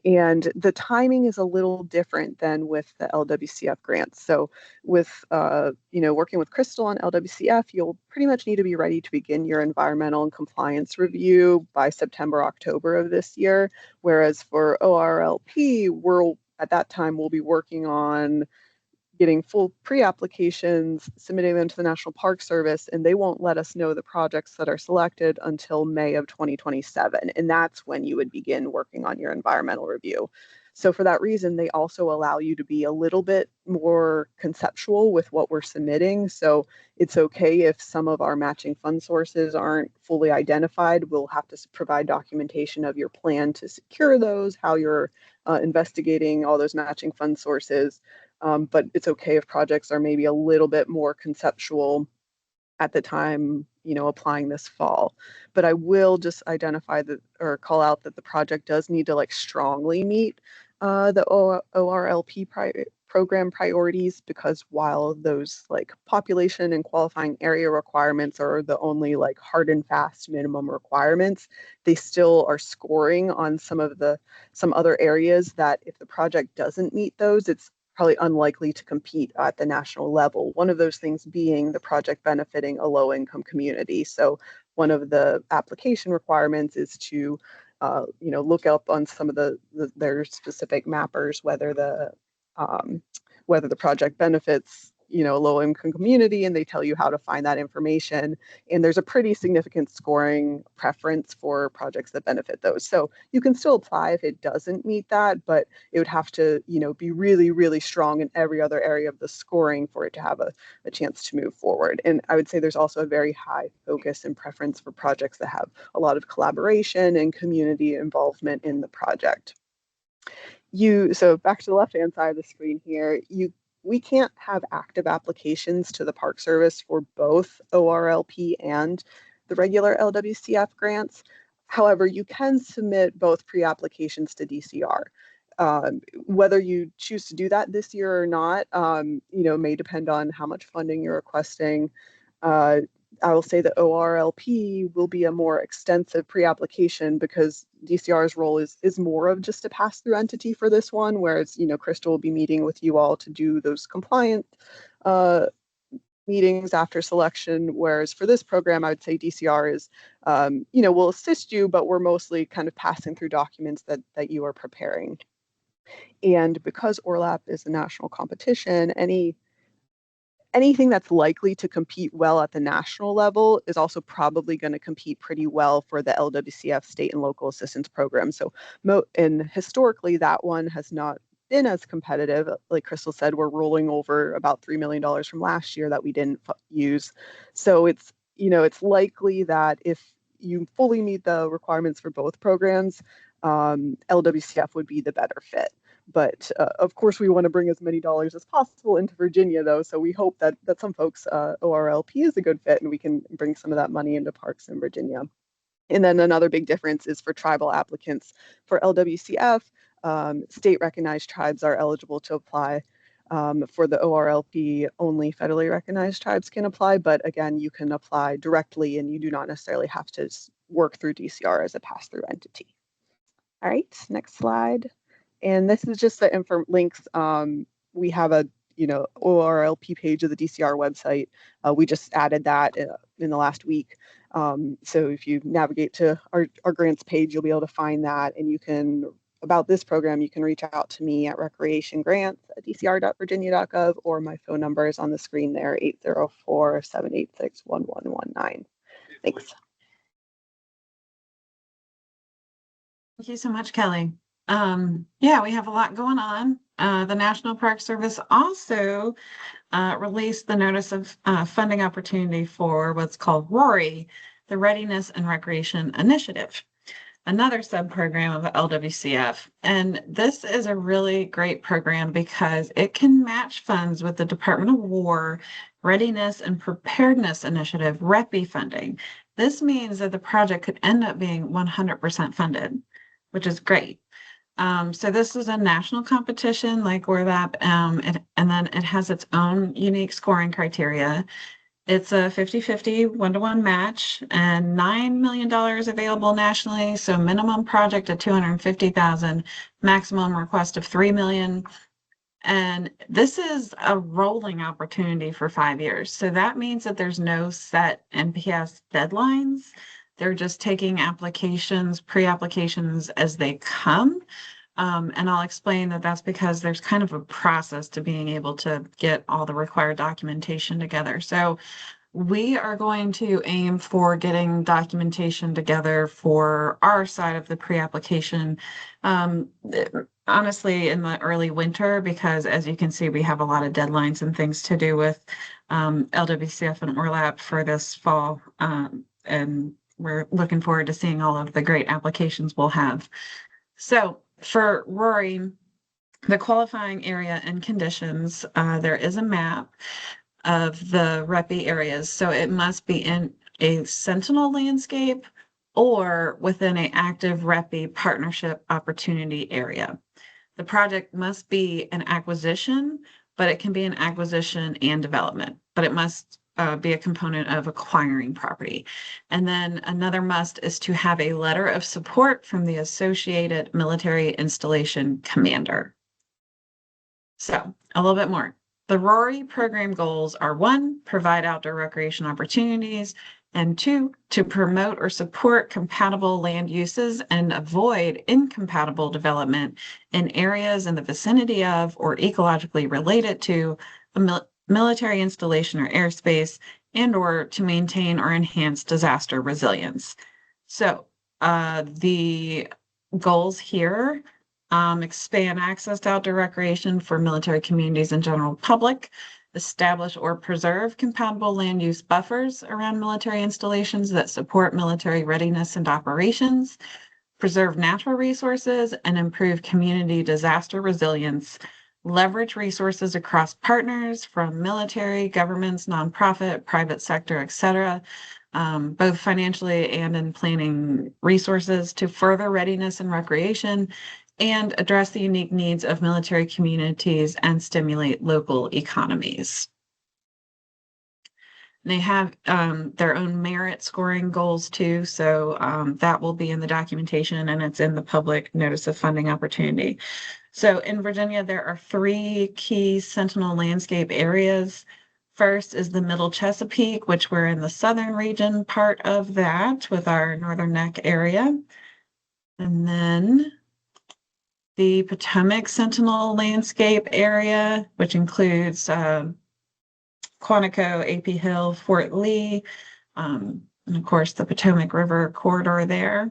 And the timing is a little different than with the LWCF grants. So with working with Crystal on LWCF, you'll pretty much need to be ready to begin your environmental and compliance review by September, October of this year. Whereas for ORLP, at that time we'll be working on getting full pre-applications, submitting them to the National Park Service, and they won't let us know the projects that are selected until May of 2027. And that's when you would begin working on your environmental review. So for that reason, they also allow you to be a little bit more conceptual with what we're submitting. So it's okay if some of our matching fund sources aren't fully identified. We'll have to provide documentation of your plan to secure those, how you're investigating all those matching fund sources. But it's okay if projects are maybe a little bit more conceptual at the time, applying this fall. But I will just identify that, or call out that the project does need to strongly meet the ORLP program priorities, because while those population and qualifying area requirements are the only hard and fast minimum requirements, they still are scoring on some other areas that if the project doesn't meet those, it's probably unlikely to compete at the national level. One of those things being the project benefiting a low-income community. So one of the application requirements is to, look up on some of their specific mappers whether the project benefits a low-income community, and they tell you how to find that information. And there's a pretty significant scoring preference for projects that benefit those. So you can still apply if it doesn't meet that, but it would have to, be really, really strong in every other area of the scoring for it to have a chance to move forward. And I would say there's also a very high focus and preference for projects that have a lot of collaboration and community involvement in the project. So back to the left-hand side of the screen here, we can't have active applications to the Park Service for both ORLP and the regular LWCF grants. However, you can submit both pre-applications to DCR. Whether you choose to do that this year or not, may depend on how much funding you're requesting. I will say that ORLP will be a more extensive pre-application because DCR's role is more of just a pass-through entity for this one, whereas, Crystal will be meeting with you all to do those compliant meetings after selection, whereas for this program, I would say DCR is, will assist you, but we're mostly kind of passing through documents that you are preparing. And because ORLAP is a national competition, anything that's likely to compete well at the national level is also probably going to compete pretty well for the LWCF state and local assistance program. So, and historically, that one has not been as competitive. Like Crystal said, we're rolling over about $3 million from last year that we didn't use. So it's likely that if you fully meet the requirements for both programs, LWCF would be the better fit. But of course, we want to bring as many dollars as possible into Virginia, though. So we hope that some folks, ORLP is a good fit, and we can bring some of that money into parks in Virginia. And then another big difference is for tribal applicants. For LWCF, state recognized tribes are eligible to apply. For the ORLP, only federally recognized tribes can apply. But again, you can apply directly, and you do not necessarily have to work through DCR as a pass-through entity. All right, next slide. And this is just the links. We have a ORLP page of the DCR website. We just added that in the last week. So if you navigate to our grants page, you'll be able to find that, and about this program, you can reach out to me at recreationgrants@dcr.virginia.gov, or my phone number is on the screen there, 804-786-1119. Thanks. Thank you so much, Kelly. Yeah, we have a lot going on. The National Park Service also released the notice of funding opportunity for what's called RORI, the Readiness and Recreation Initiative, another sub-program of LWCF. And this is a really great program because it can match funds with the Department of War Readiness and Preparedness Initiative, REPI funding. This means that the project could end up being 100% funded, which is great. So this is a national competition like WRVAP, and then it has its own unique scoring criteria. It's a 50-50 one-to-one match and $9 million available nationally. So minimum project of $250,000, maximum request of $3 million. And this is a rolling opportunity for 5 years. So that means that there's no set NPS deadlines. They're just taking applications, pre-applications as they come. And I'll explain that that's because there's kind of a process to being able to get all the required documentation together. So we are going to aim for getting documentation together for our side of the pre-application, honestly, in the early winter, because as you can see, we have a lot of deadlines and things to do with LWCF and ORLAP for this fall. And we're looking forward to seeing all of the great applications we'll have. So for Rory, the qualifying area and conditions, there is a map of the REPI areas. So it must be in a Sentinel landscape or within an active REPI partnership opportunity area. The project must be an acquisition, but it can be an acquisition and development, but it must be a component of acquiring property. And then another must is to have a letter of support from the Associated Military Installation Commander. So a little bit more. The RORI program goals are 1, provide outdoor recreation opportunities, and 2, to promote or support compatible land uses and avoid incompatible development in areas in the vicinity of or ecologically related to a military installation or airspace, and or to maintain or enhance disaster resilience. So the goals here expand access to outdoor recreation for military communities and general public, establish or preserve compatible land use buffers around military installations that support military readiness and operations, preserve natural resources and improve community disaster resilience, leverage resources across partners from military, governments, nonprofit, private sector, etc., both financially and in planning resources to further readiness and recreation, and address the unique needs of military communities and stimulate local economies. They have their own merit scoring goals too, so that will be in the documentation and it's in the public notice of funding opportunity. So in Virginia, there are 3 key Sentinel landscape areas. First is the Middle Chesapeake, which we're in the southern region part of that with our Northern Neck area. And then the Potomac Sentinel landscape area, which includes Quantico, AP Hill, Fort Lee, and of course the Potomac River corridor there.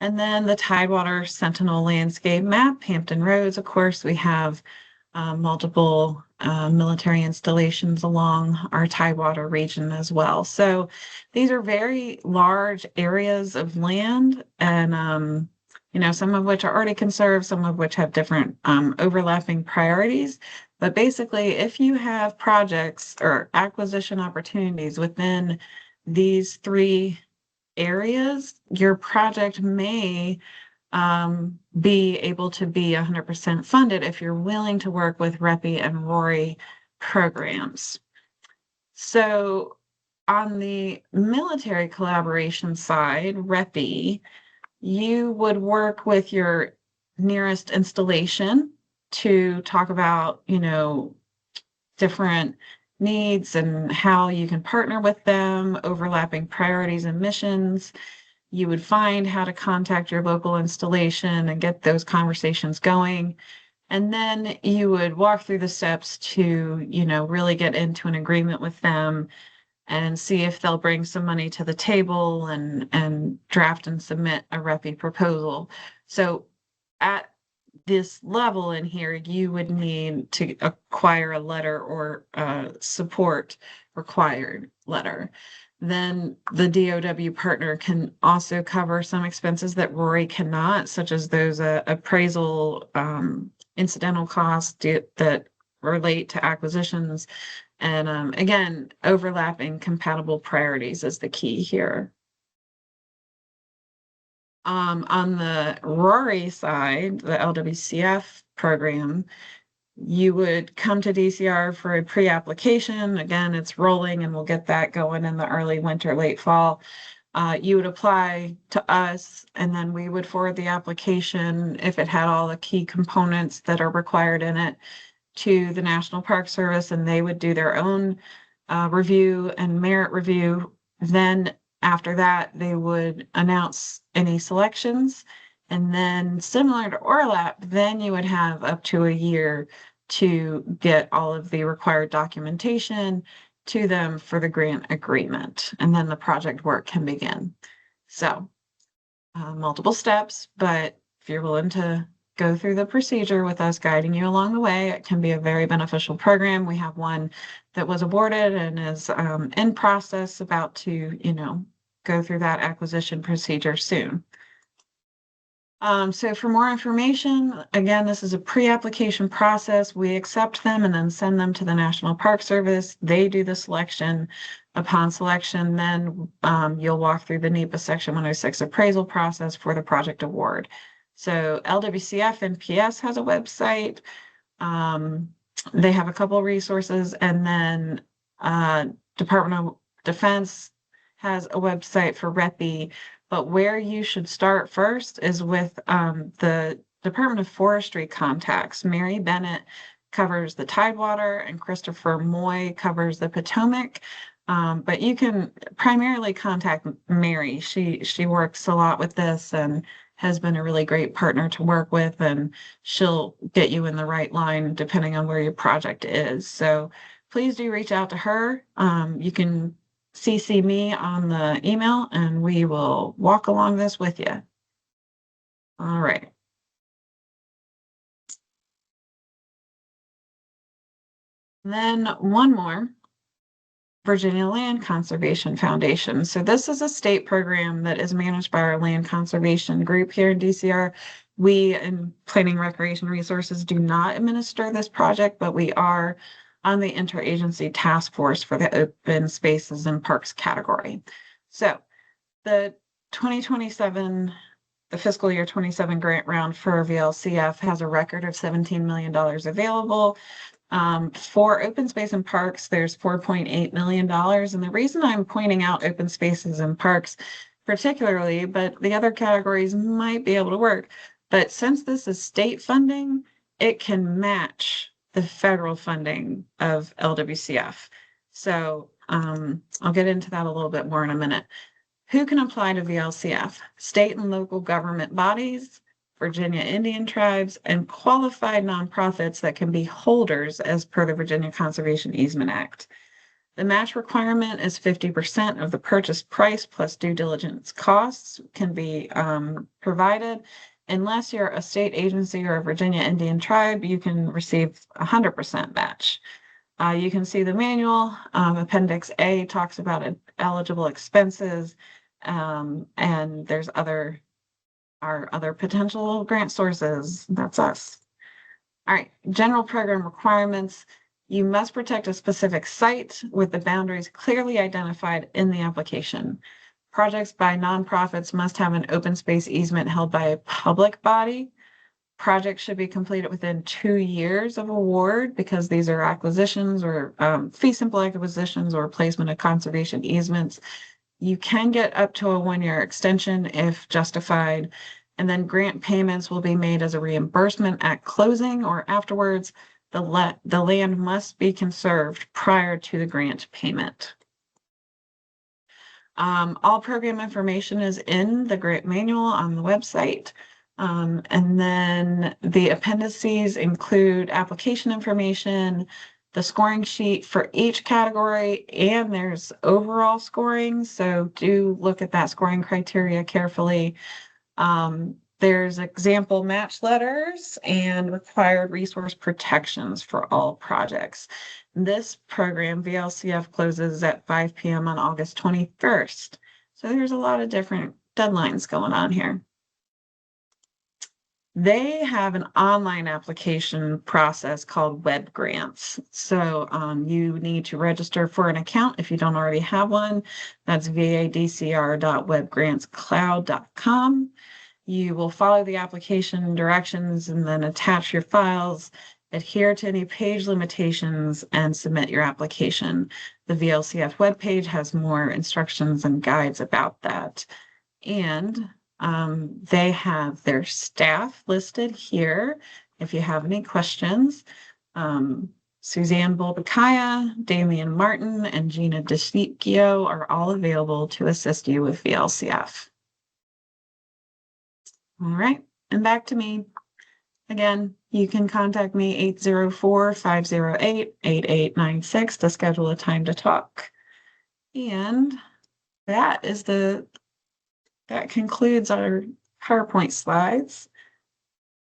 And then the Tidewater Sentinel landscape map, Hampton Roads. Of course, we have multiple military installations along our Tidewater region as well. So these are very large areas of land, and some of which are already conserved, some of which have different overlapping priorities. But basically, if you have projects or acquisition opportunities within these 3 areas, your project may be able to be 100% funded if you're willing to work with REPI and RORI programs. So on the military collaboration side, REPI, you would work with your nearest installation to talk about, different needs and how you can partner with them, overlapping priorities and missions. You would find how to contact your local installation and get those conversations going. And then you would walk through the steps to, really get into an agreement with them and see if they'll bring some money to the table and draft and submit a REPI proposal. So at this level in here, you would need to acquire a letter or support required letter. Then the DOW partner can also cover some expenses that Rory cannot, such as those appraisal incidental costs that relate to acquisitions. And again, overlapping compatible priorities is the key here. On the Rory side, the LWCF program, you would come to DCR for a pre-application. Again, it's rolling and we'll get that going in the early winter, late fall. You would apply to us and then we would forward the application if it had all the key components that are required in it to the National Park Service, and they would do their own review and merit review. Then after that, they would announce any selections. And then similar to ORLAP, then you would have up to a year to get all of the required documentation to them for the grant agreement. And then the project work can begin. So multiple steps, but if you're willing to go through the procedure with us guiding you along the way, it can be a very beneficial program. We have one that was awarded and is in process, about to, go through that acquisition procedure soon. So for more information, again, this is a pre-application process. We accept them and then send them to the National Park Service. They do the selection. Upon selection, then you'll walk through the NEPA Section 106 appraisal process for the project award. So LWCF NPS has a website. They have a couple of resources, and then Department of Defense has a website for REPI. But where you should start first is with the Department of Forestry contacts. Mary Bennett covers the Tidewater and Christopher Moy covers the Potomac. But you can primarily contact Mary. She works a lot with this and has been a really great partner to work with, and she'll get you in the right line depending on where your project is. So please do reach out to her. You can CC me on the email and we will walk along this with you. All right. Then one more. Virginia Land Conservation Foundation. So this is a state program that is managed by our land conservation group here in DCR. We in Planning Recreation Resources do not administer this project, but we are on the interagency task force for the open spaces and parks category. So the 2027, the fiscal year 27 grant round for VLCF has a record of $17 million available. For open space and parks, there's $4.8 million. And the reason I'm pointing out open spaces and parks particularly, but the other categories might be able to work. But since this is state funding, it can match the federal funding of LWCF. So I'll get into that a little bit more in a minute. Who can apply to VLCF? State and local government bodies, Virginia Indian tribes, and qualified nonprofits that can be holders as per the Virginia Conservation Easement Act. The match requirement is 50% of the purchase price plus due diligence costs can be provided. Unless you're a state agency or a Virginia Indian tribe, you can receive 100% match. You can see the manual. Appendix A talks about eligible expenses, and there's our other potential grant sources. That's us. All right, general program requirements. You must protect a specific site with the boundaries clearly identified in the application. Projects by nonprofits must have an open space easement held by a public body. Projects should be completed within 2 years of award because these are acquisitions or fee simple acquisitions or placement of conservation easements. You can get up to a 1-year extension if justified. and then grant payments will be made as a reimbursement at closing or afterwards. The land must be conserved prior to the grant payment. All program information is in the grant manual on the website. And then the appendices include application information, the scoring sheet for each category, and there's overall scoring. So do look at that scoring criteria carefully. There's example match letters and required resource protections for all projects. This program, VLCF, closes at 5 p.m. on August 21st. So there's a lot of different deadlines going on here. They have an online application process called Web Grants. So you need to register for an account if you don't already have one. That's vadcr.webgrantscloud.com. You will follow the application directions and then attach your files, adhere to any page limitations, and submit your application. The VLCF webpage has more instructions and guides about that. And they have their staff listed here if you have any questions. Suzanne Bolbakaya, Damian Martin, and Gina DeCicchio are all available to assist you with VLCF. All right, and back to me. Again, you can contact me 804-508-8896 to schedule a time to talk. And that concludes our PowerPoint slides.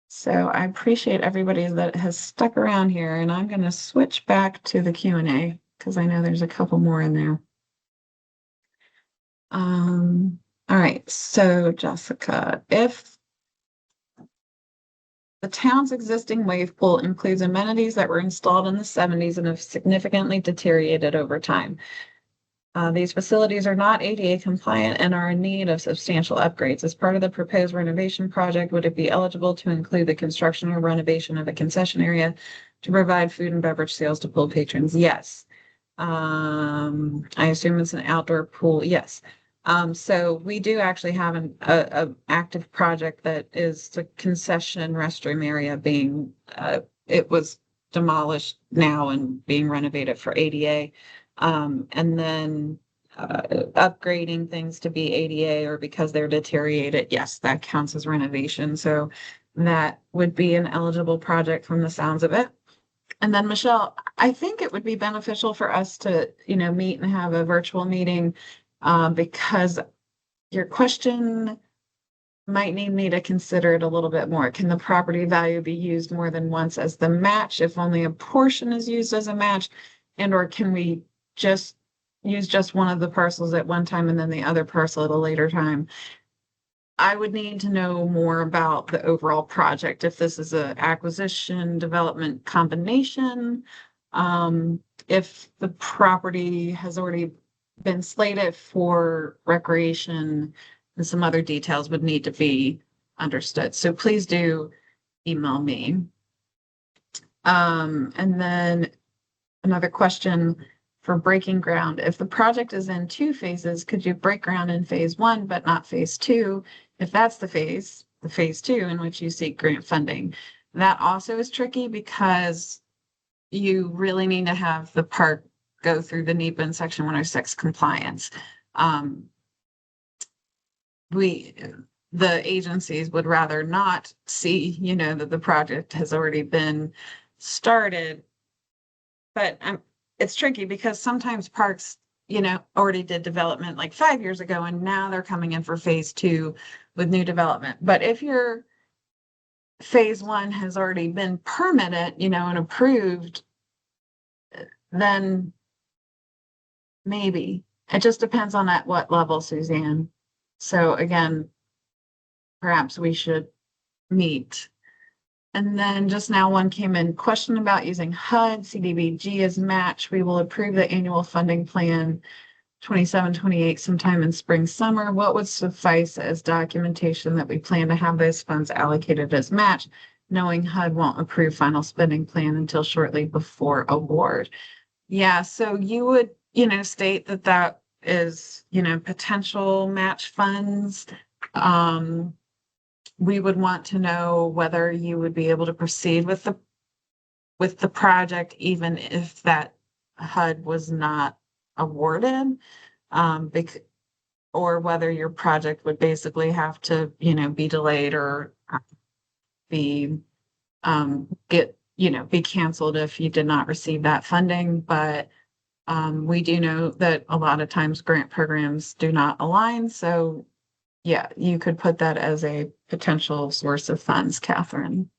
So I appreciate everybody that has stuck around here, and I'm going to switch back to the Q&A because I know there's a couple more in there. All right, so Jessica, if the town's existing wave pool includes amenities that were installed in the 70s and have significantly deteriorated over time. These facilities are not ADA compliant and are in need of substantial upgrades. As part of the proposed renovation project, would it be eligible to include the construction or renovation of a concession area to provide food and beverage sales to pool patrons? Yes. I assume it's an outdoor pool. Yes. So we do actually have an active project that is the concession restroom area being, it was demolished now and being renovated for ADA. And then upgrading things to be ADA or because they're deteriorated, yes, that counts as renovation. So that would be an eligible project from the sounds of it. And then Michelle, I think it would be beneficial for us to, meet and have a virtual meeting because your question might need me to consider it a little bit more. Can the property value be used more than once as the match if only a portion is used as a match? And or can we just use just one of the parcels at one time and then the other parcel at a later time? I would need to know more about the overall project, if this is a acquisition development combination, if the property has already been slated for recreation, and some other details would need to be understood. So please do email me. And then another question for breaking ground. If the project is in 2 phases, could you break ground in phase 1, but not phase 2? If that's the phase 2 in which you seek grant funding, that also is tricky because you really need to have the park go through the NEPA and Section 106 compliance. The agencies would rather not see, that the project has already been started. But it's tricky because sometimes parks, already did development like 5 years ago, and now they're coming in for phase 2 with new development. But if your phase 1 has already been permitted, and approved, then maybe. It just depends on at what level, Suzanne. So again, perhaps we should meet. And then just now one came in, question about using HUD, CDBG as match. We will approve the annual funding plan 27-28 sometime in spring, summer. What would suffice as documentation that we plan to have those funds allocated as match, knowing HUD won't approve final spending plan until shortly before award? Yeah, so you would, state that is, potential match funds. we would want to know whether you would be able to proceed with the project, even if that HUD was not awarded, or whether your project would basically have to, be delayed or be be canceled if you did not receive that funding. But we do know that a lot of times grant programs do not align. So yeah, you could put that as a potential source of funds, Catherine.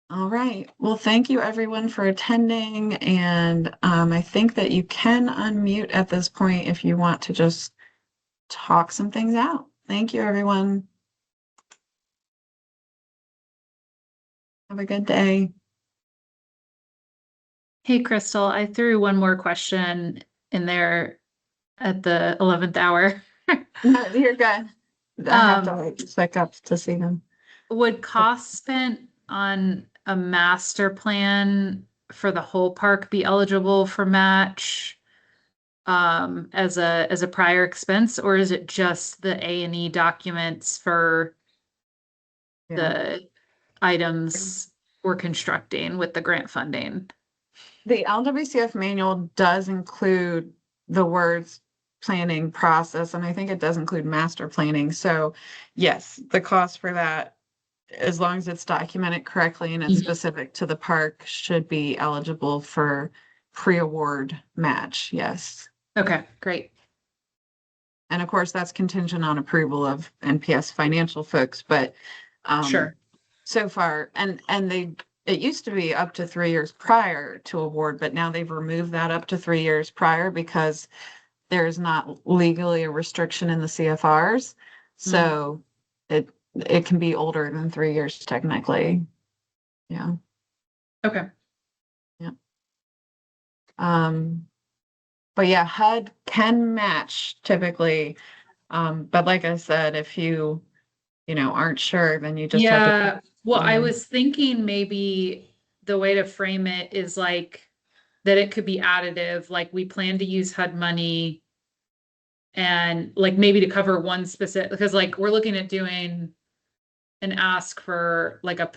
All right. Well, thank you everyone for attending. And I think that you can unmute at this point if you want to just talk some things out. Thank you, everyone. Have a good day. Hey, Crystal, I threw one more question in there at the 11th hour. No, you're good. I have to click up to see them. Would costs spent on a master plan for the whole park be eligible for match as a prior expense, or is it just the A&E documents for the items we're constructing with the grant funding? The LWCF manual does include the words planning process, and I think it does include master planning. So yes, the cost for that, as long as it's documented correctly and it's specific to the park, should be eligible for pre-award match. Yes. Okay, great. And of course, that's contingent on approval of NPS financial folks, but Sure. so far, and it used to be up to 3 years prior to award, but now they've removed that up to 3 years prior because there's not legally a restriction in the CFRs. So it can be older than 3 years technically. Yeah. Okay. Yeah. But yeah, HUD can match typically. But like I said, if you aren't sure, then you just have to. Yeah. Well, I was thinking maybe the way to frame it is like that it could be additive, like we plan to use HUD money and like maybe to cover one specific, because like we're looking at doing an ask for like a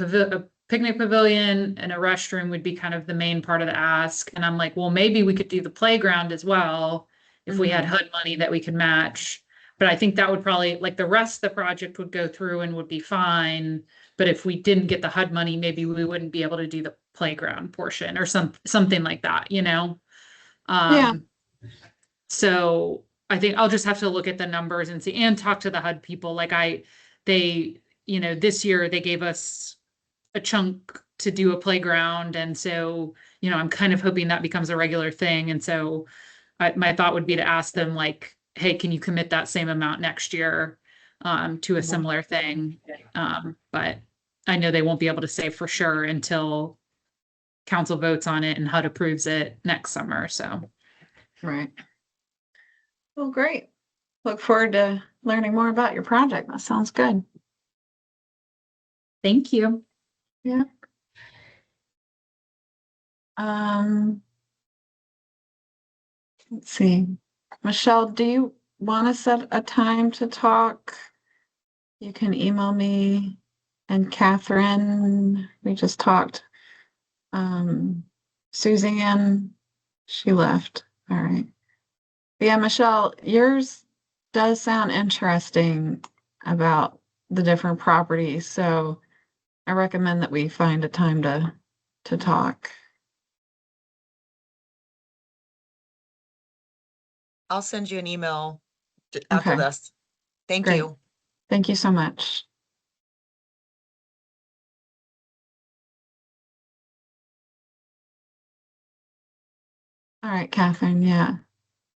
picnic pavilion and a restroom would be kind of the main part of the ask. And I'm like, well, maybe we could do the playground as well if we had HUD money that we could match. But I think that would probably, like, the rest of the project would go through and would be fine. But if we didn't get the HUD money, maybe we wouldn't be able to do the playground portion or something like that, Yeah. So I think I'll just have to look at the numbers and see and talk to the HUD people. Like this year they gave us a chunk to do a playground. And so, I'm kind of hoping that becomes a regular thing. And so my thought would be to ask them like, hey, can you commit that same amount next year to a similar thing? But I know they won't be able to say for sure until council votes on it and HUD approves it next summer. So. Right. Well, great. Look forward to learning more about your project. That sounds good. Thank you. Yeah. Let's see. Michelle, do you want to set a time to talk? You can email me and Catherine. We just talked. Suzanne, she left. All right. But yeah, Michelle, yours does sound interesting about the different properties. So I recommend that we find a time to talk. I'll send you an email after Okay. this. Thank Great. you. Thank you so much. All right, Catherine. Yeah,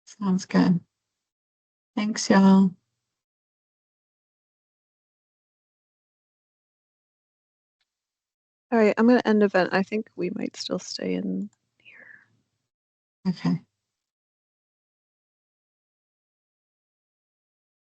sounds good. Thanks, y'all. All right, I'm going to end event. I think we might still stay in here. Okay.